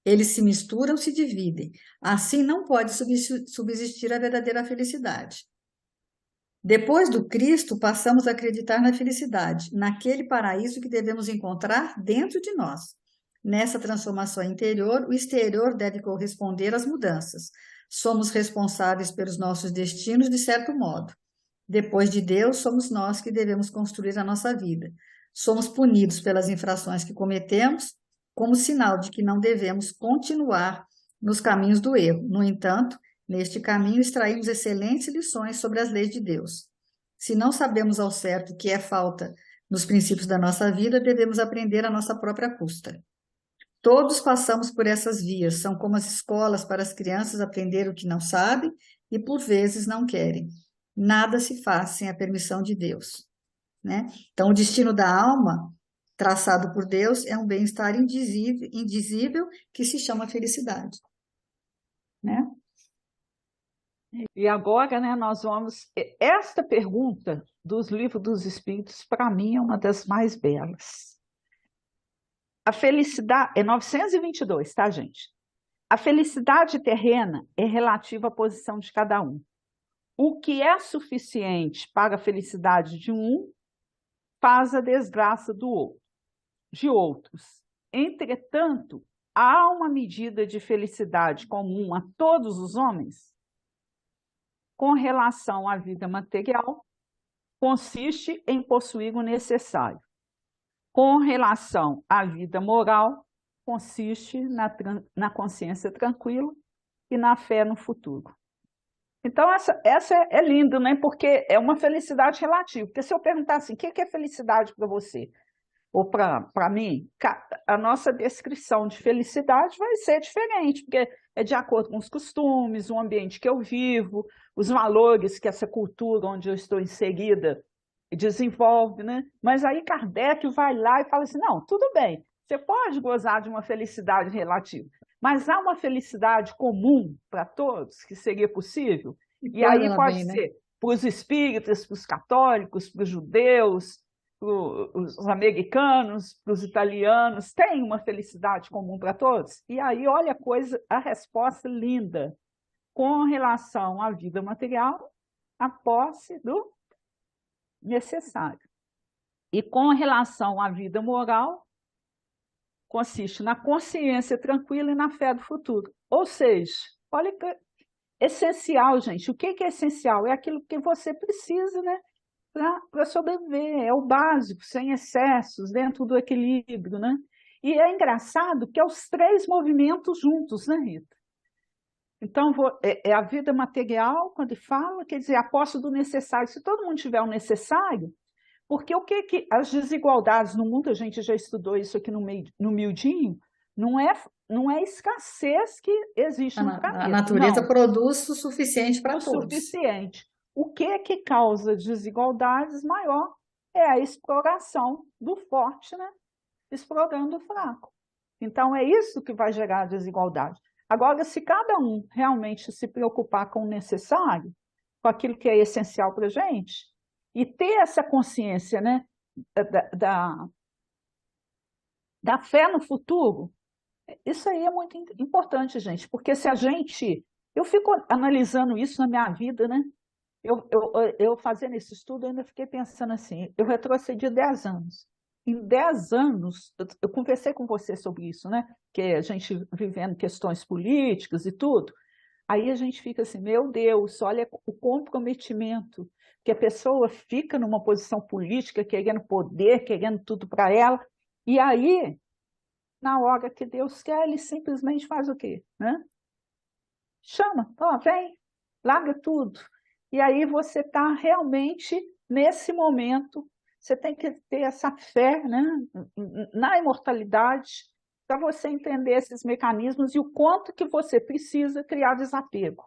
Eles se misturam, se dividem. Assim não pode subsistir a verdadeira felicidade. Depois do Cristo, passamos a acreditar na felicidade, naquele paraíso que devemos encontrar dentro de nós. Nessa transformação interior, o exterior deve corresponder às mudanças. Somos responsáveis pelos nossos destinos, de certo modo. Depois de Deus, somos nós que devemos construir a nossa vida. Somos punidos pelas infrações que cometemos, como sinal de que não devemos continuar nos caminhos do erro. No entanto, neste caminho extraímos excelentes lições sobre as leis de Deus. Se não sabemos ao certo o que é falta nos princípios da nossa vida, devemos aprender à nossa própria custa. Todos passamos por essas vias, são como as escolas para as crianças aprender o que não sabem e por vezes não querem. Nada se faz sem a permissão de Deus, né? Então, o destino da alma, traçado por Deus, é um bem-estar indizível que se chama felicidade, né? E agora, né, nós vamos. Esta pergunta dos livros dos Espíritos, para mim, é uma das mais belas. A felicidade. É 922, tá, gente? A felicidade terrena é relativa à posição de cada um. O que é suficiente para a felicidade de um faz a desgraça de outros. Entretanto, há uma medida de felicidade comum a todos os homens com relação à vida material, consiste em possuir o necessário. Com relação à vida moral, consiste na consciência tranquila e na fé no futuro. Então, essa é lindo, né? Porque é uma felicidade relativa. Porque se eu perguntar assim, o que é felicidade para você? Ou para mim, a nossa descrição de felicidade vai ser diferente, porque é de acordo com os costumes, o ambiente que eu vivo, os valores que essa cultura onde eu estou inserida desenvolve, né? Mas aí Kardec vai lá e fala assim, não, tudo bem, você pode gozar de uma felicidade relativa, mas há uma felicidade comum para todos, que seria possível? E quando aí ela pode vem, né? ser para os espíritas, para os católicos, para os judeus, para os americanos, para os italianos, tem uma felicidade comum para todos? E aí, olha a coisa, a resposta linda. Com relação à vida material, a posse do necessário. E com relação à vida moral, consiste na consciência tranquila e na fé do futuro. Ou seja, olha que essencial, gente. O que é essencial? É aquilo que você precisa, né, para sobreviver. É o básico, sem excessos, dentro do equilíbrio, né? E é engraçado que é os três movimentos juntos, né, Rita? Então, é a vida material, quando ele fala, quer dizer, a posse do necessário. Se todo mundo tiver o necessário, porque o que as desigualdades no mundo, a gente já estudou isso aqui no miudinho, não é escassez que existe no A planeta, natureza não, produz o suficiente para o todos. suficiente. O que causa desigualdades maior é a exploração do forte, né? Explorando o fraco. Então, é isso que vai gerar desigualdade. Agora, se cada um realmente se preocupar com o necessário, com aquilo que é essencial para a gente, e ter essa consciência, né, da fé no futuro, Isso aí é muito importante, gente, porque se a gente. Eu fico analisando isso na minha vida, né? Eu fazendo esse estudo, eu ainda fiquei pensando assim: eu retrocedi 10 anos. Em 10 anos, eu conversei com você sobre isso, né? Que a gente vivendo questões políticas e tudo. Aí a gente fica assim: meu Deus, olha o comprometimento que a pessoa fica numa posição política, querendo poder, querendo tudo para ela. E aí na hora que Deus quer, ele simplesmente faz o quê? Né? Chama, ó, vem, larga tudo. E aí você está realmente nesse momento, você tem que ter essa fé, né, na imortalidade, para você entender esses mecanismos e o quanto que você precisa criar desapego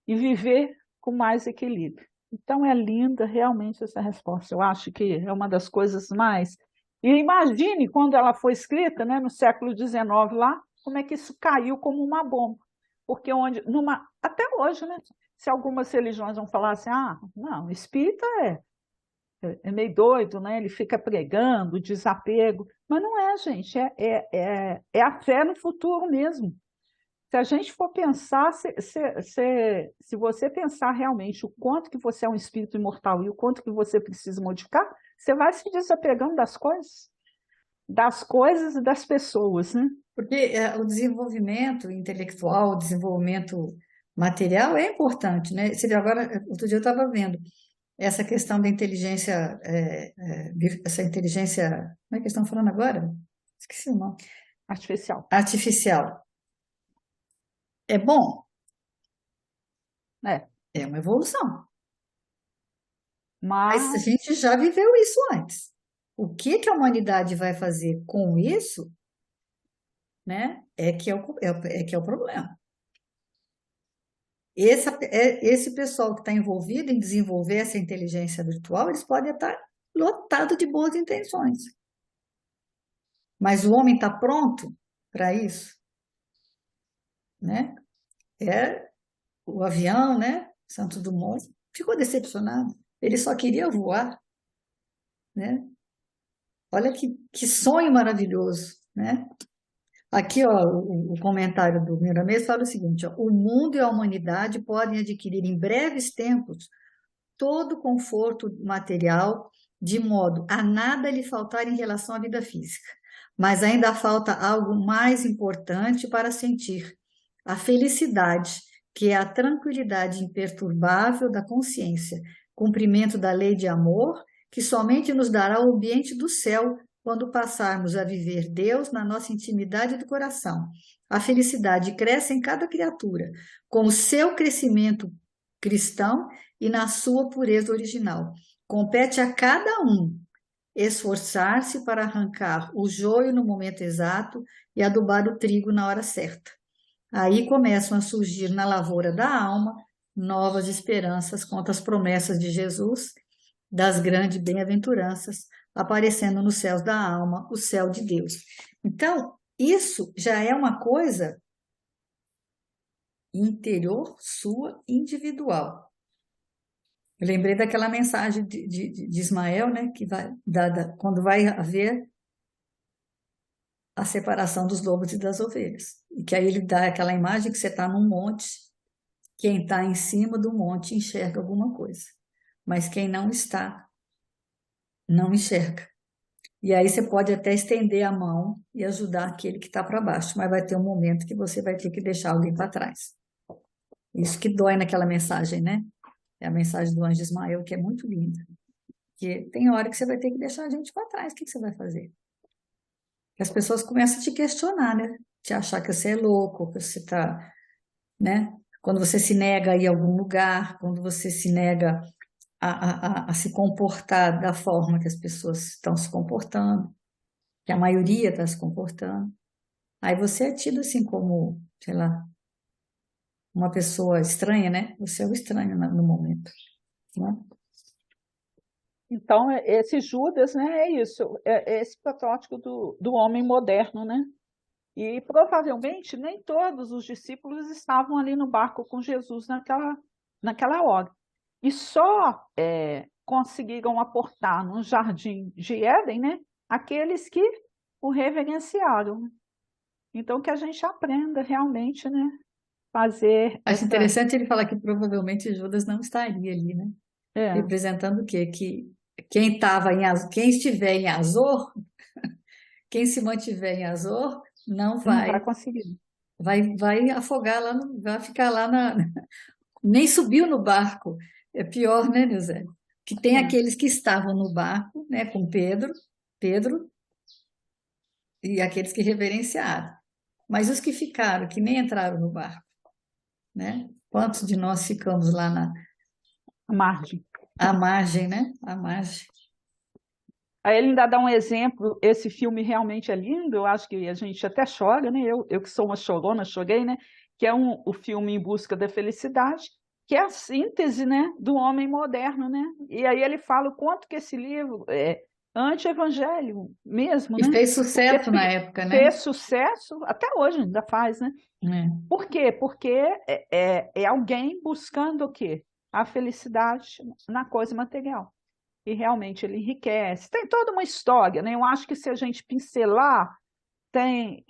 e viver com mais equilíbrio. Então é linda realmente essa resposta. Eu acho que é uma das coisas mais. E imagine quando ela foi escrita, né, no século XIX lá, como é que isso caiu como uma bomba. Porque até hoje, né, se algumas religiões vão falar assim, ah, não, espírita é meio doido, né? Ele fica pregando, desapego. Mas não é, gente, é a fé no futuro mesmo. Se a gente for pensar, se você pensar realmente o quanto que você é um espírito imortal e o quanto que você precisa modificar, você vai se desapegando das coisas e das pessoas, né? Porque o desenvolvimento intelectual, o desenvolvimento material é importante, né? Você vê agora, outro dia eu estava vendo essa questão da inteligência, essa inteligência, como é que eles estão falando agora? Esqueci o nome. Artificial, Artificial. É bom? né? É uma evolução. Mas a Mas, gente já viveu isso antes. O que que a humanidade vai fazer com isso, né? É que é o problema. Esse pessoal que está envolvido em desenvolver essa inteligência virtual, eles podem estar lotados de boas intenções. Mas o homem está pronto para isso, né? É o avião, né? Santos Dumont ficou decepcionado. Ele só queria voar, né? Olha que sonho maravilhoso, né? Aqui, ó, o comentário do Miramês fala o seguinte, ó, o mundo e a humanidade podem adquirir em breves tempos todo o conforto material, de modo a nada lhe faltar em relação à vida física. Mas ainda falta algo mais importante para sentir: a felicidade, que é a tranquilidade imperturbável da consciência, cumprimento da lei de amor, que somente nos dará o ambiente do céu quando passarmos a viver Deus na nossa intimidade do coração. A felicidade cresce em cada criatura, com o seu crescimento cristão e na sua pureza original. Compete a cada um esforçar-se para arrancar o joio no momento exato e adubar o trigo na hora certa. Aí começam a surgir na lavoura da alma novas esperanças contra as promessas de Jesus, das grandes bem-aventuranças, aparecendo nos céus da alma, o céu de Deus. Então, isso já é uma coisa interior sua, individual. Eu lembrei daquela mensagem de Ismael, né, que vai quando vai haver a separação dos lobos e das ovelhas. E que aí ele dá aquela imagem que você está num monte, quem está em cima do monte enxerga alguma coisa, mas quem não está, não enxerga. E aí você pode até estender a mão e ajudar aquele que está para baixo, mas vai ter um momento que você vai ter que deixar alguém para trás. Isso que dói naquela mensagem, né? É a mensagem do anjo Ismael, que é muito linda. Que tem hora que você vai ter que deixar a gente para trás. O que que você vai fazer? Que as pessoas começam a te questionar, né? Te achar que você é louco, que você está, né? Quando você se nega a ir a algum lugar, quando você se nega a se comportar da forma que as pessoas estão se comportando, que a maioria está se comportando. Aí você é tido assim como, sei lá, uma pessoa estranha, né? Você é o estranho no momento, né? então, esse Judas, né, é isso, é esse protótipo do homem moderno, né? E provavelmente nem todos os discípulos estavam ali no barco com Jesus naquela hora. E só conseguiram aportar no jardim de Éden, né, aqueles que o reverenciaram. Então, que a gente aprenda realmente, né? Fazer Acho essa. interessante ele falar que provavelmente Judas não estaria ali, né? É, Representando o quê? Que quem estiver em Azor, quem se mantiver em Azor, não não vai vai, conseguir. vai afogar lá, vai ficar lá nem subiu no barco. É pior, né, Nilzé? Que tem É. aqueles que estavam no barco, né, com Pedro, e aqueles que reverenciaram. Mas os que ficaram, que nem entraram no barco, né? Quantos de nós ficamos lá A margem. à margem, né? À margem. Aí ele ainda dá um exemplo, esse filme realmente é lindo, eu acho que a gente até chora, né? Eu que sou uma chorona, chorei, né? Que é o filme Em Busca da Felicidade, que é a síntese, né, do homem moderno, né? E aí ele fala o quanto que esse livro é anti-evangelho mesmo, E né? fez Porque sucesso na época, né? fez sucesso, até hoje ainda faz, né? É. Por quê? Porque é alguém buscando o quê? A felicidade na coisa material. E realmente ele enriquece. Tem toda uma história, né? Eu acho que se a gente pincelar, tem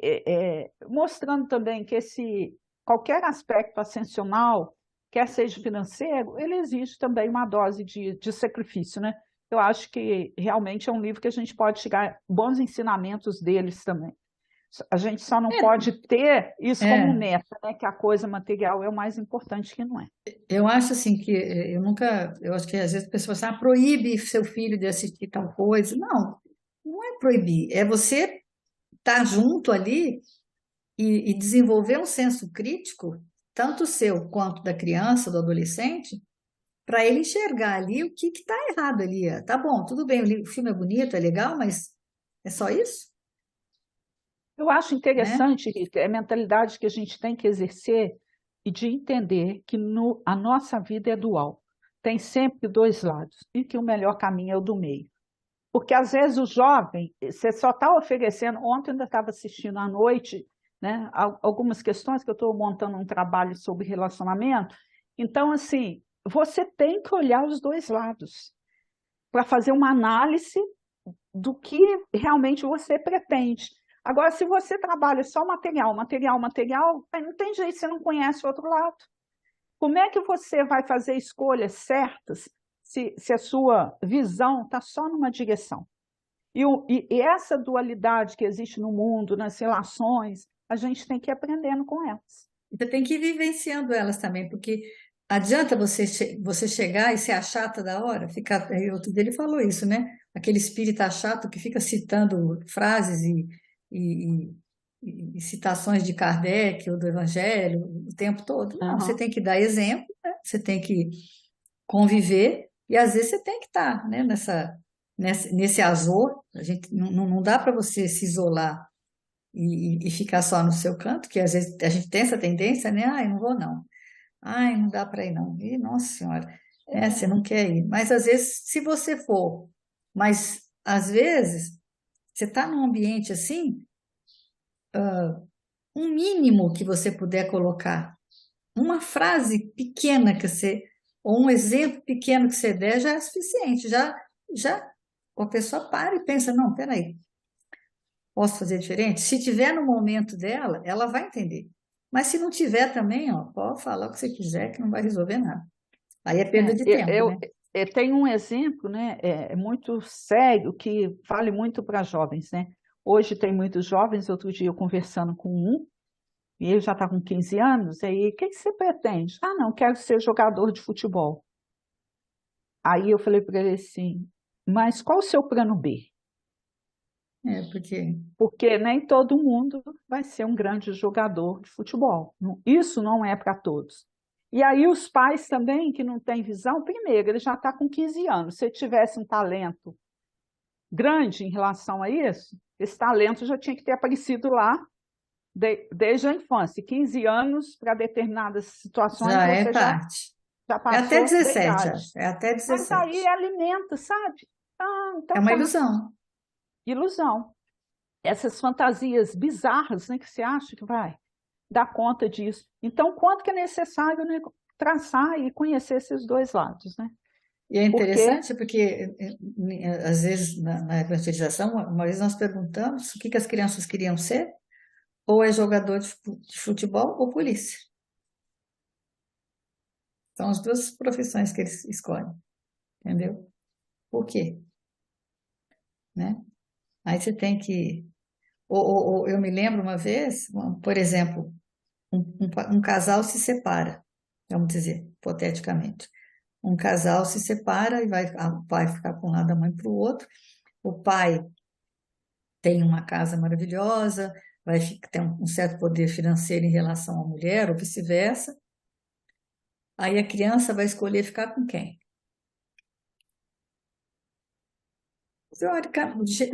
mostrando também que esse qualquer aspecto ascensional, quer seja financeiro, ele exige também uma dose de sacrifício, né? Eu acho que realmente é um livro que a gente pode tirar bons ensinamentos deles também. A gente só não pode ter isso como É, meta, né? Que a coisa material é o mais importante que não é. eu acho assim que eu acho que às vezes a pessoa fala, proíbe seu filho de assistir tal coisa. Não, não é proibir, é você estar junto ali e desenvolver um senso crítico, tanto seu quanto da criança, do adolescente, para ele enxergar ali o que está errado ali. Tá bom, tudo bem, o filme é bonito, é legal, mas é só isso, Eu acho né? interessante, Rita, é a mentalidade que a gente tem que exercer e de entender que a nossa vida é dual. Tem sempre dois lados e que o melhor caminho é o do meio. Porque às vezes o jovem, você só está oferecendo. Ontem eu ainda estava assistindo à noite, né, algumas questões que eu estou montando um trabalho sobre relacionamento. Então, assim, você tem que olhar os dois lados para fazer uma análise do que realmente você pretende. Agora, se você trabalha só material, material, material, aí não tem jeito, você não conhece o outro lado. Como é que você vai fazer escolhas certas se a sua visão está só numa direção? E essa dualidade que existe no mundo, nas relações, a gente tem que ir aprendendo com elas. Você tem que ir vivenciando elas também, porque adianta você chegar e ser a chata da hora, ficar, outro dia ele falou isso, né? Aquele espírita chato que fica citando frases e, e citações de Kardec ou do Evangelho o tempo todo. Não, você Uhum. tem que dar exemplo, né? Você tem que conviver e às vezes você tem que estar, né, nesse azor. A gente não dá para você se isolar e ficar só no seu canto, que às vezes a gente tem essa tendência, né? Ai, não vou não. Ai, não dá para ir não. E, nossa senhora, você não quer ir. Mas às vezes, se você for, mas às vezes você está num ambiente assim, um mínimo que você puder colocar, uma frase pequena que você, ou um exemplo pequeno que você der, já é suficiente. Já a pessoa para e pensa, não, peraí, posso fazer diferente? Se tiver no momento dela, ela vai entender. Mas se não tiver também, ó, pode falar o que você quiser, que não vai resolver nada. Aí é perda de tempo, né? Eu tenho um exemplo, né, muito sério que vale muito para jovens, né? Hoje tem muitos jovens, outro dia eu conversando com um, e ele já está com 15 anos, aí, o que que você pretende? Ah, não, quero ser jogador de futebol. Aí eu falei para ele assim, mas qual o seu plano B? É, porque Porque nem todo mundo vai ser um grande jogador de futebol. Isso não é para todos. E aí os pais também que não têm visão, primeiro, ele já está com 15 anos. Se ele tivesse um talento grande em relação a isso, esse talento já tinha que ter aparecido lá desde a infância. 15 anos para determinadas situações já é você tarde. já É até passou da 17, idade. acho. É até Mas aí 17. alimenta, sabe? Ah, É então uma tá. ilusão. Ilusão. Essas fantasias bizarras, né, que você acha que vai dar conta disso. Então, quanto que é necessário, né, traçar e conhecer esses dois lados, né? E é Porque interessante porque, às vezes, na evangelização, uma vez nós perguntamos o que as crianças queriam ser, ou é jogador de futebol ou polícia. São as duas profissões que eles escolhem, entendeu? Por quê? Né? Aí você tem que. Ou eu me lembro uma vez, por exemplo, um casal se separa, vamos dizer, hipoteticamente. Um casal se separa e o pai ficar para um lado, a mãe para o outro. O pai tem uma casa maravilhosa, ter um certo poder financeiro em relação à mulher, ou vice-versa. Aí a criança vai escolher ficar com quem?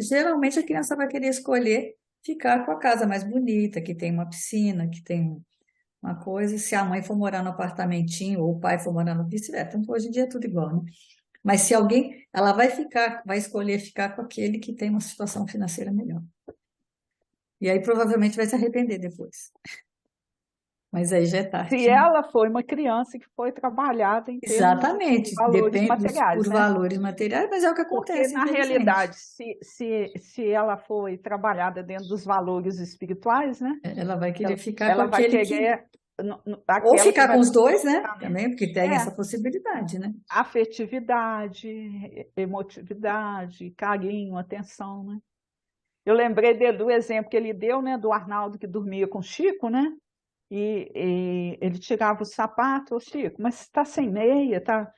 Geralmente a criança vai querer escolher ficar com a casa mais bonita, que tem uma piscina, que tem uma coisa, se a mãe for morar no apartamentinho ou o pai for morar no vice-versa. Então, hoje em dia é tudo igual, né? Mas se alguém, ela vai escolher ficar com aquele que tem uma situação financeira melhor. E aí provavelmente vai se arrepender depois. Mas aí já é Se tarde, né? ela foi uma criança que foi trabalhada em termos de Exatamente, valores depende materiais, por né? valores materiais, mas é o que Porque, acontece, na infelizmente. realidade, se ela foi trabalhada dentro dos valores espirituais, né? Ela vai querer Ela, ficar com ela vai aquele que. querer Ou aquela que ficar com vai os dois, né? proporcionar, Também, porque tem é, essa possibilidade, né? afetividade, emotividade, carinho, atenção, né? Eu lembrei do exemplo que ele deu, né, do Arnaldo que dormia com o Chico, né? E ele tirava o sapato, ô Chico, mas está sem meia, tá,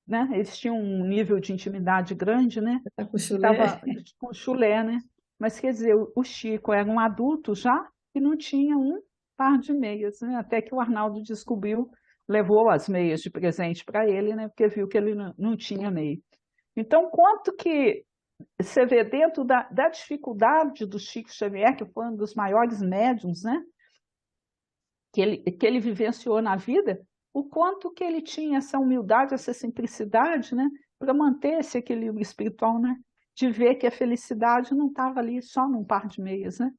né? Eles tinham um nível de intimidade grande, né? Tá com chulé. Estava com chulé, né? Mas quer dizer, o Chico era um adulto já e não tinha um par de meias, né? Até que o Arnaldo descobriu, levou as meias de presente para ele, né? Porque viu que ele não tinha meia. Então, quanto que você vê dentro da dificuldade do Chico Xavier, que foi um dos maiores médiums, né? Que ele vivenciou na vida, o quanto que ele tinha essa humildade, essa simplicidade, né, para manter esse equilíbrio espiritual, né, de ver que a felicidade não estava ali só num par de meias, né,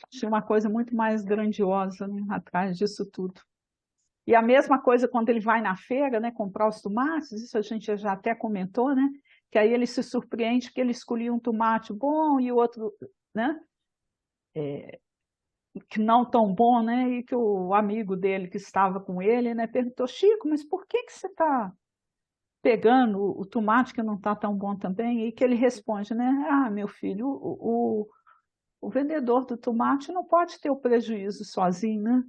tinha uma coisa muito mais grandiosa, né, atrás disso tudo. E a mesma coisa quando ele vai na feira, né, comprar os tomates, isso a gente já até comentou, né, que aí ele se surpreende que ele escolhia um tomate bom e o outro, né, que não tão bom, né? E que o amigo dele que estava com ele, né, perguntou: Chico, mas por que você está pegando o tomate que não está tão bom também? E que ele responde, né? Ah, meu filho, o vendedor do tomate não pode ter o prejuízo sozinho, né?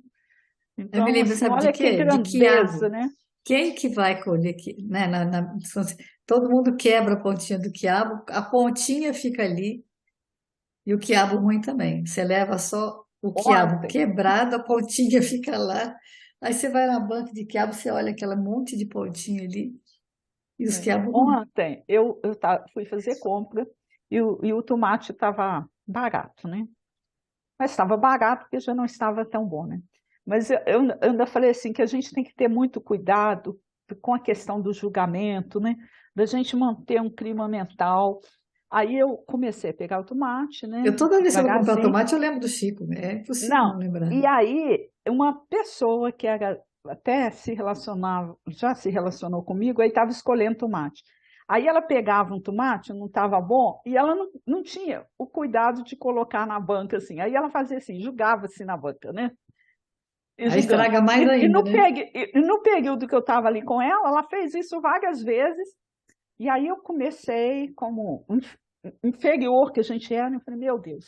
Eu me Então, lembro, assim, sabe de olha que quê? De grandeza, quiabo. né? Quem que vai colher, né? Todo mundo quebra a pontinha do quiabo, a pontinha fica ali e o quiabo ruim também. Você leva só o quiabo Ontem, quebrado, a pontinha fica lá. Aí você vai na banca de quiabo, você olha aquela monte de pontinha ali e os quiabos ruins. ontem fui fazer compra e o tomate estava barato, né? Mas estava barato porque já não estava tão bom, né? Mas eu ainda falei assim que a gente tem que ter muito cuidado com a questão do julgamento, né? Da gente manter um clima mental. Aí eu comecei a pegar o tomate, né? Toda vez que eu vou comprar Devagarzinho. tomate, eu lembro do Chico, né? É impossível não Não. lembrar. E aí uma pessoa que era até se relacionava, já se relacionou comigo, aí estava escolhendo tomate. Aí ela pegava um tomate, não estava bom, e ela não tinha o cuidado de colocar na banca assim. Aí ela fazia assim, julgava-se na banca, né? E Aí julgando. estraga mais E ainda, no, né? pegue, e no período que eu estava ali com ela fez isso várias vezes. E aí eu comecei, como inferior que a gente era, eu falei, meu Deus,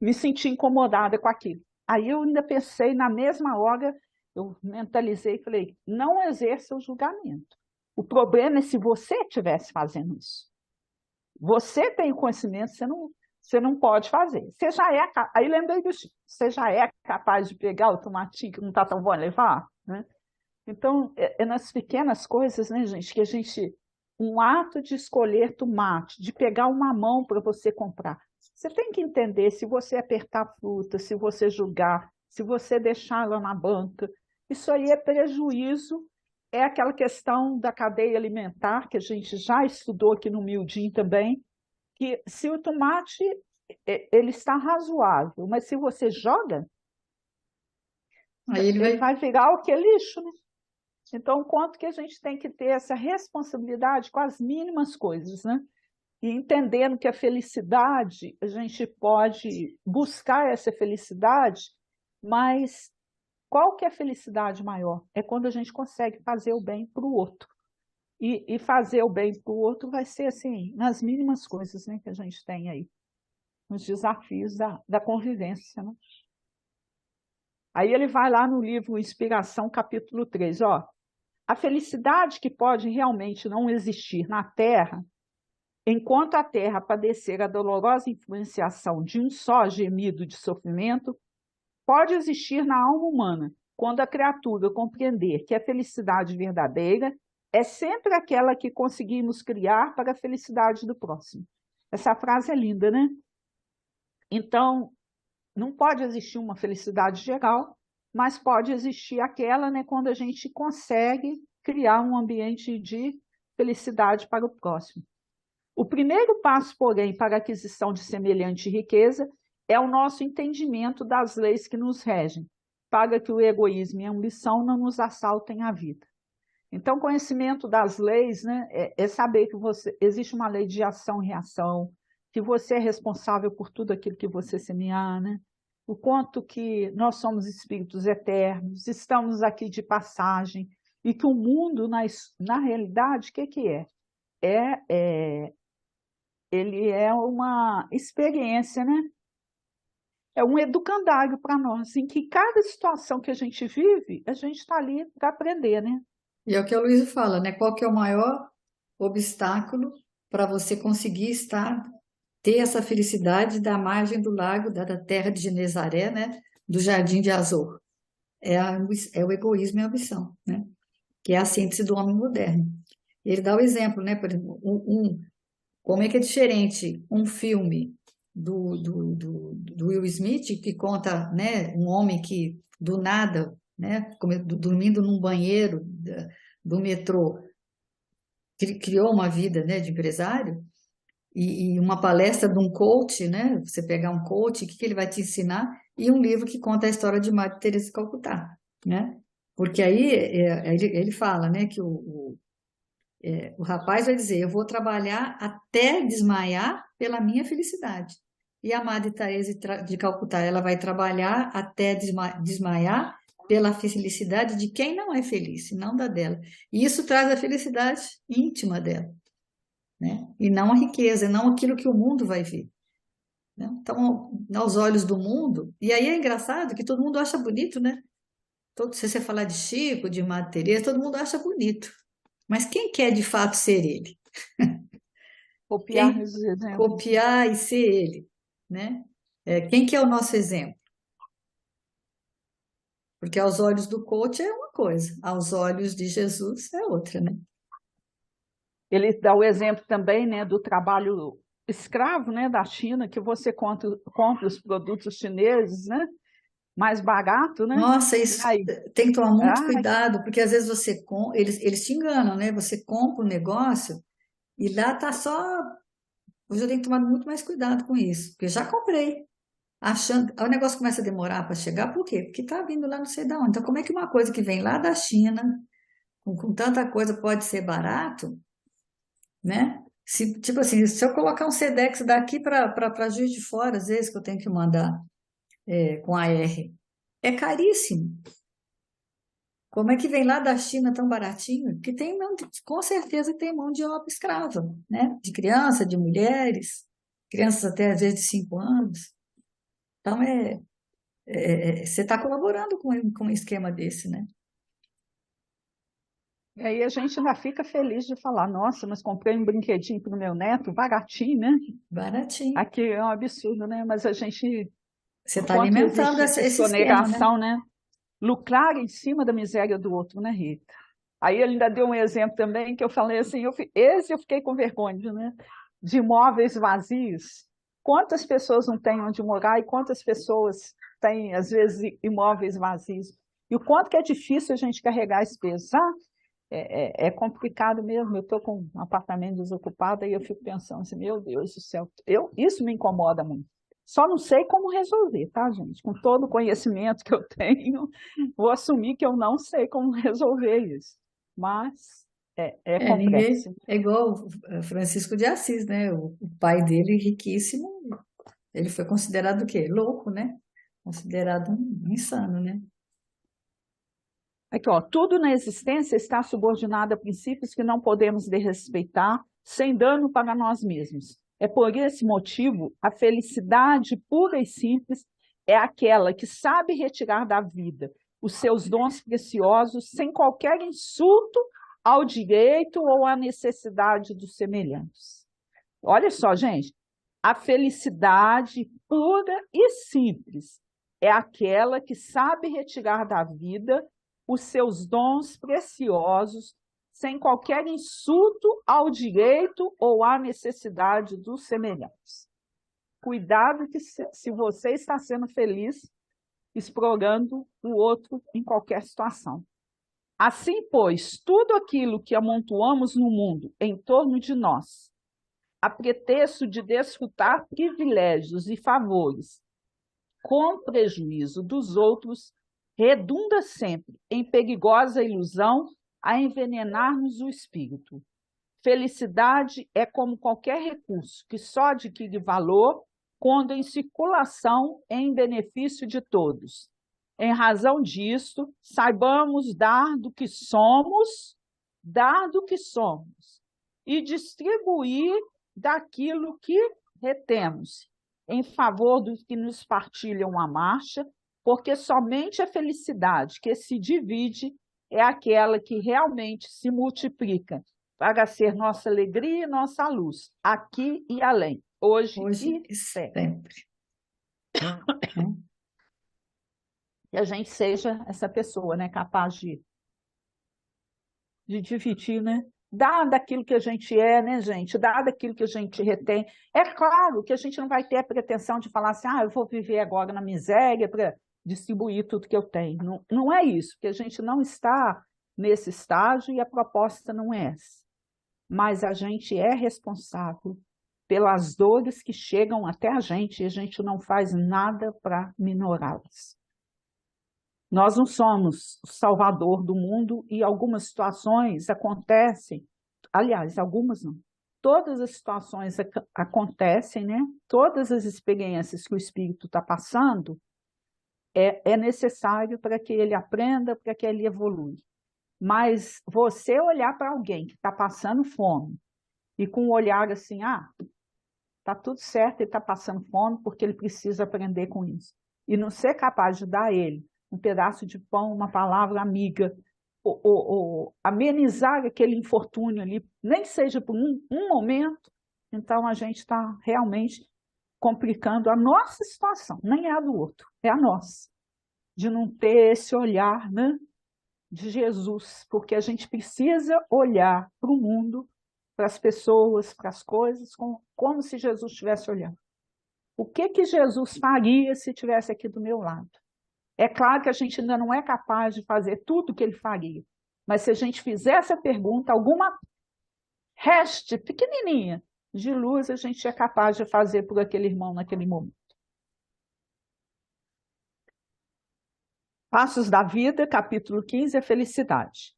me senti incomodada com aquilo. Aí eu ainda pensei, na mesma hora, eu mentalizei e falei, não exerça o julgamento. O problema é se você estivesse fazendo isso. Você tem conhecimento, você não pode fazer. Você já é, aí lembrei do Chico, você já é capaz de pegar o tomatinho que não está tão bom e levar, né? Então, é nas pequenas coisas, né, gente, que a gente, um ato de escolher tomate, de pegar uma mão para você comprar. Você tem que entender se você apertar a fruta, se você julgar, se você deixar ela na banca, isso aí é prejuízo, é aquela questão da cadeia alimentar, que a gente já estudou aqui no Mildin também, que se o tomate ele está razoável, mas se você joga, Aí ele ele vai. vai virar o que? Lixo, né? Então, quanto que a gente tem que ter essa responsabilidade com as mínimas coisas, né? e entendendo que a felicidade, a gente pode buscar essa felicidade, mas qual que é a felicidade maior? É quando a gente consegue fazer o bem para o outro. E fazer o bem para o outro vai ser assim, nas mínimas coisas, né, que a gente tem aí, nos desafios da convivência, né? Aí ele vai lá no livro Inspiração, capítulo 3, ó. A felicidade que pode realmente não existir na Terra, enquanto a Terra padecer a dolorosa influenciação de um só gemido de sofrimento, pode existir na alma humana, quando a criatura compreender que a felicidade verdadeira é sempre aquela que conseguimos criar para a felicidade do próximo. Essa frase é linda, né? Então, não pode existir uma felicidade geral, mas pode existir aquela, né, quando a gente consegue criar um ambiente de felicidade para o próximo. O primeiro passo, porém, para a aquisição de semelhante riqueza é o nosso entendimento das leis que nos regem, para que o egoísmo e a ambição não nos assaltem a vida. Então, conhecimento das leis, né, é saber que existe uma lei de ação e reação, que você é responsável por tudo aquilo que você semear, né? O quanto que nós somos espíritos eternos, estamos aqui de passagem, e que o mundo, na realidade, o que é? Ele é uma experiência, né? É um educandário para nós, em que cada situação que a gente vive, a gente está ali para aprender, né? E é o que a Luísa fala, né? Qual que é o maior obstáculo para você conseguir ter essa felicidade da margem do lago, da terra de Genezaré, né? Do Jardim de Azor. É o egoísmo e a ambição, né? Que é a síntese do homem moderno. Ele dá o exemplo, né? Por exemplo, como é que é diferente um filme do Will Smith, que conta, né, um homem que do nada, né, dormindo num banheiro do metrô, criou uma vida, né, de empresário, e uma palestra de um coach, né, você pegar um coach, o que ele vai te ensinar, e um livro que conta a história de Madre Teresa de Calcutá, né? Porque aí ele fala, né, que o rapaz vai dizer, eu vou trabalhar até desmaiar pela minha felicidade. E a Madre Teresa de Calcutá, ela vai trabalhar até desmaiar pela felicidade de quem não é feliz, e não da dela. E isso traz a felicidade íntima dela, né? E não a riqueza, não aquilo que o mundo vai ver, né? Então, aos olhos do mundo, e aí é engraçado que todo mundo acha bonito, né? Se você falar de Chico, de Madre Teresa, todo mundo acha bonito. Mas quem quer de fato ser ele? Copiar Quem os exemplos. copiar e ser ele, né? Quem que é o nosso exemplo? Porque aos olhos do coach é uma coisa, aos olhos de Jesus é outra, né? Ele dá o exemplo também, né, do trabalho escravo, né, da China, que você compra os produtos chineses, né, mais barato, né? Nossa, E isso aí, tem que tomar muito ah, cuidado, porque às vezes eles te enganam, né? Você compra um negócio e lá tá só. Hoje eu tenho tomado muito mais cuidado com isso, porque eu já comprei, achando. Aí o negócio começa a demorar para chegar, por quê? Porque tá vindo lá não sei de onde. Então, como é que uma coisa que vem lá da China, com tanta coisa, pode ser barato, né? Tipo assim, se eu colocar um Sedex daqui para Juiz de Fora, às vezes que eu tenho que mandar com a R, é caríssimo. Como é que vem lá da China tão baratinho? Que tem, com certeza tem mão de obra escrava, né? De criança, de mulheres, crianças até às vezes de 5 anos. Então, você está colaborando com um esquema desse, né? e aí a gente ainda fica feliz de falar, nossa, mas comprei um brinquedinho para o meu neto, baratinho, né? Baratinho. Aqui é um absurdo, né? Mas a gente, Você está enquanto alimentando existe essa esse esquema, né? sonegação, né? Lucrar em cima da miséria do outro, né, Rita? Aí ele ainda deu um exemplo também que eu falei assim, esse eu fiquei com vergonha, né? De imóveis vazios. Quantas pessoas não têm onde morar e quantas pessoas têm, às vezes, imóveis vazios? E o quanto que é difícil a gente carregar esse peso. É complicado mesmo. Eu estou com um apartamento desocupado e eu fico pensando assim, meu Deus do céu, isso me incomoda muito. Só não sei como resolver, tá, gente? Com todo o conhecimento que eu tenho, vou assumir que eu não sei como resolver isso. Mas É Ninguém complexo. é igual Francisco de Assis, né? O pai dele, riquíssimo, ele foi considerado o quê? Louco, né? Considerado um insano, né? Aqui, ó, tudo na existência está subordinado a princípios que não podemos desrespeitar sem dano para nós mesmos. É por esse motivo, a felicidade pura e simples é aquela que sabe retirar da vida os seus dons preciosos sem qualquer insulto ao direito ou à necessidade dos semelhantes. Olha só, gente, a felicidade pura e simples é aquela que sabe retirar da vida os seus dons preciosos sem qualquer insulto ao direito ou à necessidade dos semelhantes. Cuidado que se você está sendo feliz, explorando o outro em qualquer situação. Assim, pois, tudo aquilo que amontoamos no mundo em torno de nós, a pretexto de desfrutar privilégios e favores, com prejuízo dos outros, redunda sempre em perigosa ilusão a envenenar-nos o espírito. Felicidade é como qualquer recurso que só adquire valor quando em circulação em benefício de todos. Em razão disto, saibamos dar do que somos e distribuir daquilo que retemos, em favor dos que nos partilham a marcha, porque somente a felicidade que se divide é aquela que realmente se multiplica para ser nossa alegria e nossa luz, aqui e além, hoje Hoje e e sempre. sempre. Que a gente seja essa pessoa, né, capaz de dividir, né? Dar daquilo que a gente é, né, gente? Dar daquilo que a gente retém. É claro que a gente não vai ter a pretensão de falar assim, eu vou viver agora na miséria para distribuir tudo que eu tenho. Não, não é isso, porque a gente não está nesse estágio e a proposta não é essa. Mas a gente é responsável pelas dores que chegam até a gente e a gente não faz nada para minorá-las. Nós não somos o salvador do mundo e algumas situações acontecem, aliás, algumas não. Todas as situações acontecem, né? Todas as experiências que o espírito está passando é necessário para que ele aprenda, para que ele evolua. Mas você olhar para alguém que está passando fome e com um olhar assim, está tudo certo, ele está passando fome porque ele precisa aprender com isso. E não ser capaz de dar a ele um pedaço de pão, uma palavra amiga, ou amenizar aquele infortúnio ali, nem seja por um momento, então a gente está realmente complicando a nossa situação, nem é a do outro, é a nossa, de não ter esse olhar, né, de Jesus, porque a gente precisa olhar para o mundo, para as pessoas, para as coisas, como se Jesus estivesse olhando. O que Jesus faria se estivesse aqui do meu lado? É claro que a gente ainda não é capaz de fazer tudo o que ele faria, mas se a gente fizer essa pergunta, alguma reste pequenininha de luz a gente é capaz de fazer por aquele irmão naquele momento. Passos da Vida, capítulo 15, a felicidade.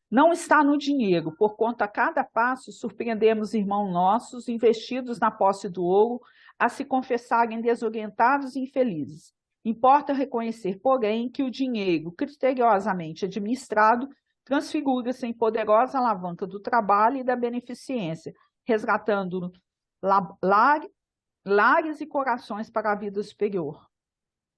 Não está no dinheiro, porquanto a cada passo surpreendemos irmãos nossos investidos na posse do ouro a se confessarem desorientados e infelizes. Importa reconhecer, porém, que o dinheiro, criteriosamente administrado, transfigura-se em poderosa alavanca do trabalho e da beneficência, resgatando lares e corações para a vida superior.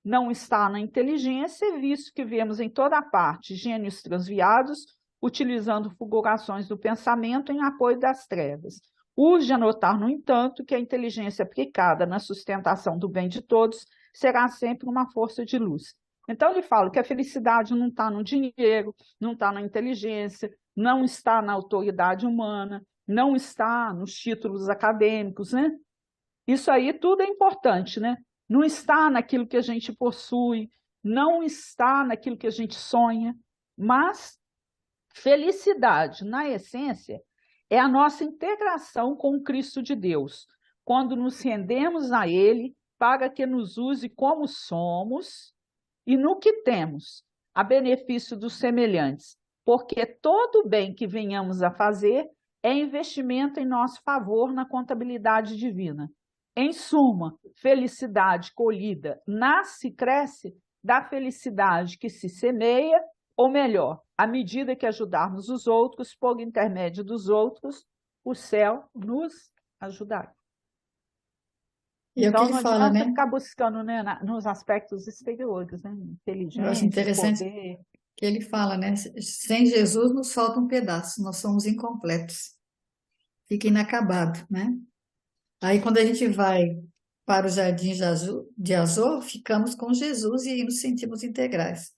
Não está na inteligência, visto que vemos em toda parte gênios transviados, utilizando fulgurações do pensamento em apoio das trevas. Urge anotar, no entanto, que a inteligência aplicada na sustentação do bem de todos será sempre uma força de luz. Então, ele fala que a felicidade não está no dinheiro, não está na inteligência, não está na autoridade humana, não está nos títulos acadêmicos, né? Isso aí tudo é importante, né? Não está naquilo que a gente possui, não está naquilo que a gente sonha, mas felicidade, na essência, é a nossa integração com o Cristo de Deus, quando nos rendemos a Ele para que nos use como somos e no que temos, a benefício dos semelhantes, porque todo bem que venhamos a fazer é investimento em nosso favor na contabilidade divina. Em suma, felicidade colhida nasce e cresce da felicidade que se semeia, ou melhor, à medida que ajudarmos os outros, por intermédio dos outros, o céu nos ajudará. E é o que Então, ele não fala, adianta né? ficar buscando, né, nos aspectos exteriores, né? Eu acho Inteligência, interessante poder. que ele fala, né? Sem Jesus nos falta um pedaço, nós somos incompletos, fica inacabado, né? Aí quando a gente vai para o Jardim de Azor, ficamos com Jesus e aí nos sentimos integrais.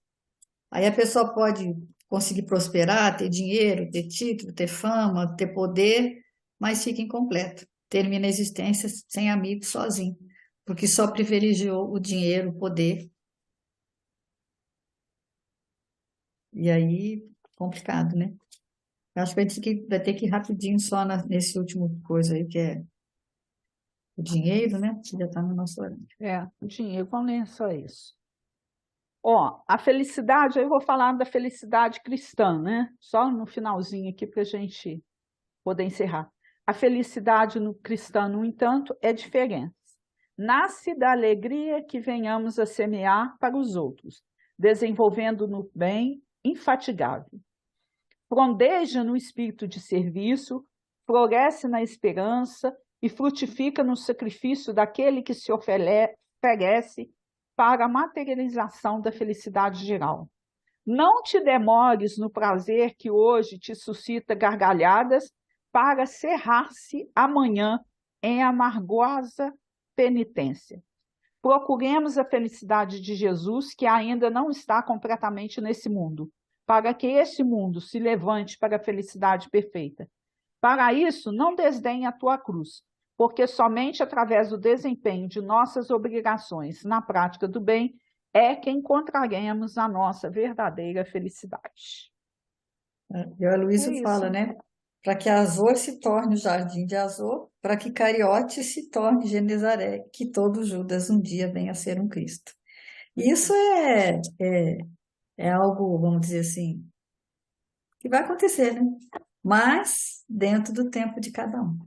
Aí a pessoa pode conseguir prosperar, ter dinheiro, ter título, ter fama, ter poder, mas fica incompleto. Termina a existência sem amigos, sozinho, porque só privilegiou o dinheiro, o poder. E aí, complicado, né? Acho que vai ter que ir rapidinho só nesse último coisa aí, que é o dinheiro, né? Que já está no nosso horário. O dinheiro, vamos ler só isso. Ó, a felicidade, aí eu vou falar da felicidade cristã, né? Só no finalzinho aqui para a gente poder encerrar. A felicidade no cristã, no entanto, é diferente. Nasce da alegria que venhamos a semear para os outros, desenvolvendo no bem infatigável. Frondeja no espírito de serviço, floresce na esperança e frutifica no sacrifício daquele que se oferece para a materialização da felicidade geral. Não te demores no prazer que hoje te suscita gargalhadas para cerrar-se amanhã em amargosa penitência. Procuremos a felicidade de Jesus, que ainda não está completamente nesse mundo, para que esse mundo se levante para a felicidade perfeita. Para isso, não desdenhe a tua cruz, porque somente através do desempenho de nossas obrigações na prática do bem é que encontraremos a nossa verdadeira felicidade. E o É Aloysio fala, isso. né? Para que Azor se torne o Jardim de Azor, para que Cariote se torne Genezaré, que todo Judas um dia venha a ser um Cristo. Isso é algo, vamos dizer assim, que vai acontecer, né? Mas dentro do tempo de cada um.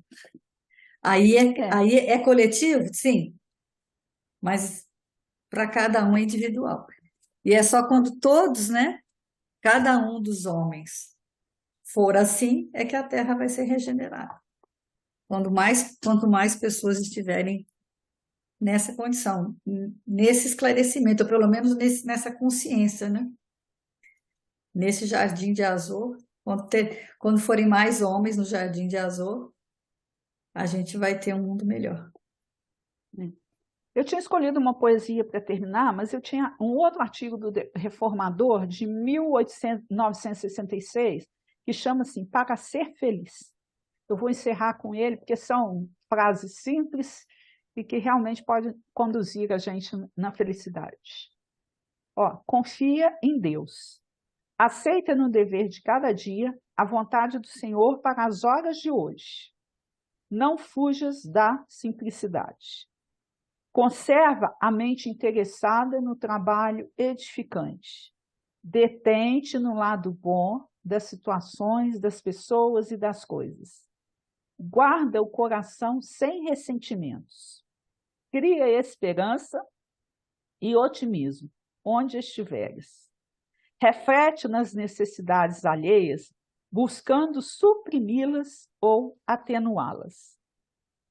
É, Aí é coletivo? Sim, mas para cada um é individual. E é só quando todos, né? Cada um dos homens for assim, é que a terra vai ser regenerada. Quanto mais pessoas estiverem nessa condição, nesse esclarecimento, ou pelo menos nessa consciência, né? Nesse jardim de Azor, quando forem mais homens no jardim de Azor, a gente vai ter um mundo melhor. eu tinha escolhido uma poesia para terminar, mas eu tinha um outro artigo do Reformador de 1966 que chama assim, Para Ser Feliz. Eu vou encerrar com ele, porque são frases simples e que realmente podem conduzir a gente na felicidade. Ó, confia em Deus. Aceita no dever de cada dia a vontade do Senhor para as horas de hoje. Não fujas da simplicidade. Conserva a mente interessada no trabalho edificante. Detente no lado bom das situações, das pessoas e das coisas. Guarda o coração sem ressentimentos. Cria esperança e otimismo onde estiveres. Reflete nas necessidades alheias, buscando suprimi-las ou atenuá-las.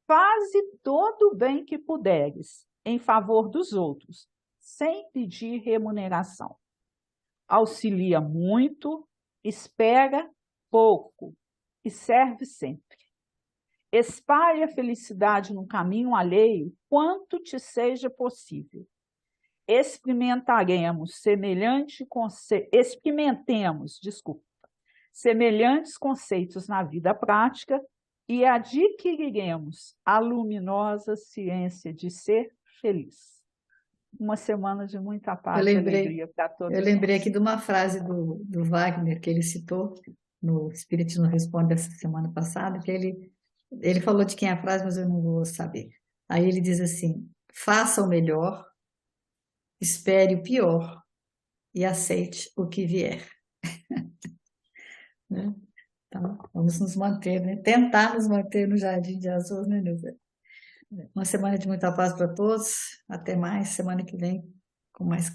Faze todo o bem que puderes em favor dos outros, sem pedir remuneração. Auxilia muito, espera pouco e serve sempre. Espalhe a felicidade no caminho alheio quanto te seja possível. Experimentemos semelhantes conceitos na vida prática e adquiriremos a luminosa ciência de ser feliz. Uma semana de muita Eu paz e lembrei, alegria para eu todos lembrei aqui nós. de uma frase do Wagner que ele citou no Espiritismo Responde dessa semana passada, que ele falou de quem é a frase, mas eu não vou saber. Aí ele diz assim: faça o melhor, espere o pior e aceite o que vier. né? Então, vamos nos manter, né? Tentar nos manter no Jardim de Azul, né, Neuza? Uma semana de muita paz para todos. Até mais, semana que vem, com mais.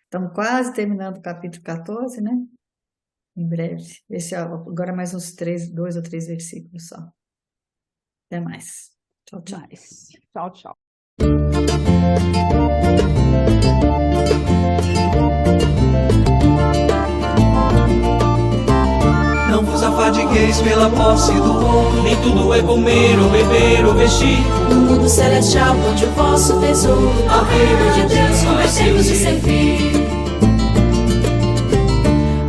Estamos quase terminando o capítulo 14, né? Em breve. Agora mais uns 2 ou 3 versículos só. Até mais. Tchau, tchau. Tchau, tchau. Não vos afadigueis pela posse do ouro, nem tudo é comer ou beber ou vestir. No mundo celestial, onde o vosso tesouro, ao reino de Deus, convertemos de servir.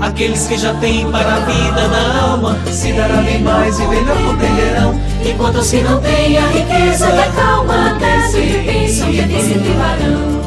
Aqueles que já têm para a vida da alma, se dará bem mais e melhor compreenderão. Enquanto os que não têm a riqueza da calma, descem e pensam que aqui se privarão.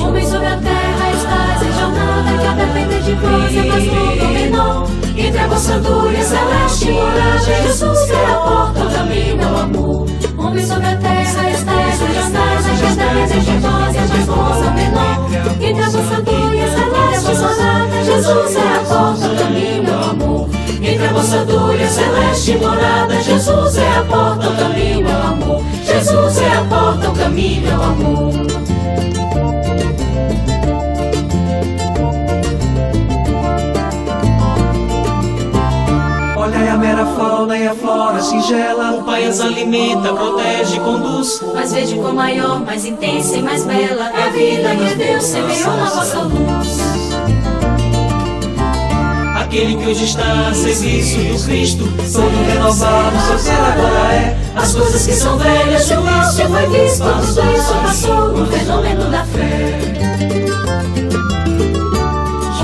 Homens sobre a terra estáis em jornada, que a depender de vós é mais longa ou menor. Entre a vossa glória celeste e morada, Jesus é a porta, o caminho ao amor. Homens sobre a terra estáis em jornada, que a depender de vós é mais longa ou menor. Entre a vossa glória celeste e morada, Jesus é a porta, o caminho ao amor. Entre a vossa glória celeste e morada, Jesus é a porta, o caminho ao amor. Jesus é a porta, o caminho ao amor. Olhai a mera fauna e a flora singela, o Pai as alimenta, protege e conduz. Mas vede com maior, mais intensa e mais bela é a vida que Deus semeou na vossa luz. Aquele que hoje está a serviço do Cristo, todo renovado, seu ser agora é. As coisas que são velhas, o mal já foi visto, tudo isso passou no fenômeno da fé.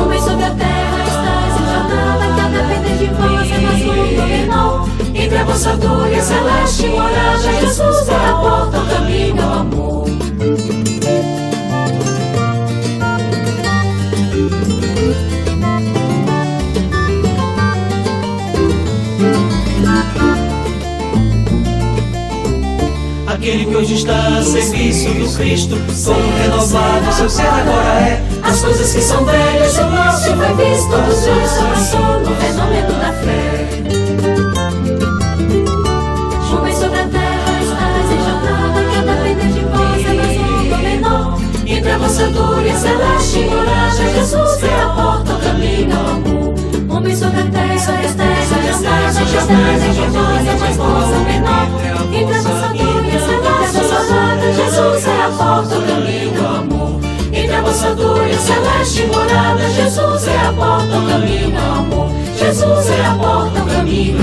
Homens sobre a terra estáis em jornada, que a depender de vós é mais longo ou menor. Entre a vossa glória celeste e morada, Jesus é a porta, o caminho ao amor. Aquele que hoje está a serviço do Cristo, todo renovado, seu ser agora é. As coisas que são velhas, o mal já foi visto, tudo isso passou no fenômeno da fé. Homens sobre a terra estáis em jornada, que a depender de vós é mais longo ou menor. Entre a vossa glória celeste e morada, Jesus é a porta, o caminho ao amor. Homens sobre a terra estáis em jornada, que a depender de vós é mais longo ou menor. Entre a vossa glória celeste e morada, Jesus é a porta, o caminho ao amor. Entre a vossa glória celeste e morada, Jesus é a porta, o caminho ao amor. Jesus é a porta, o caminho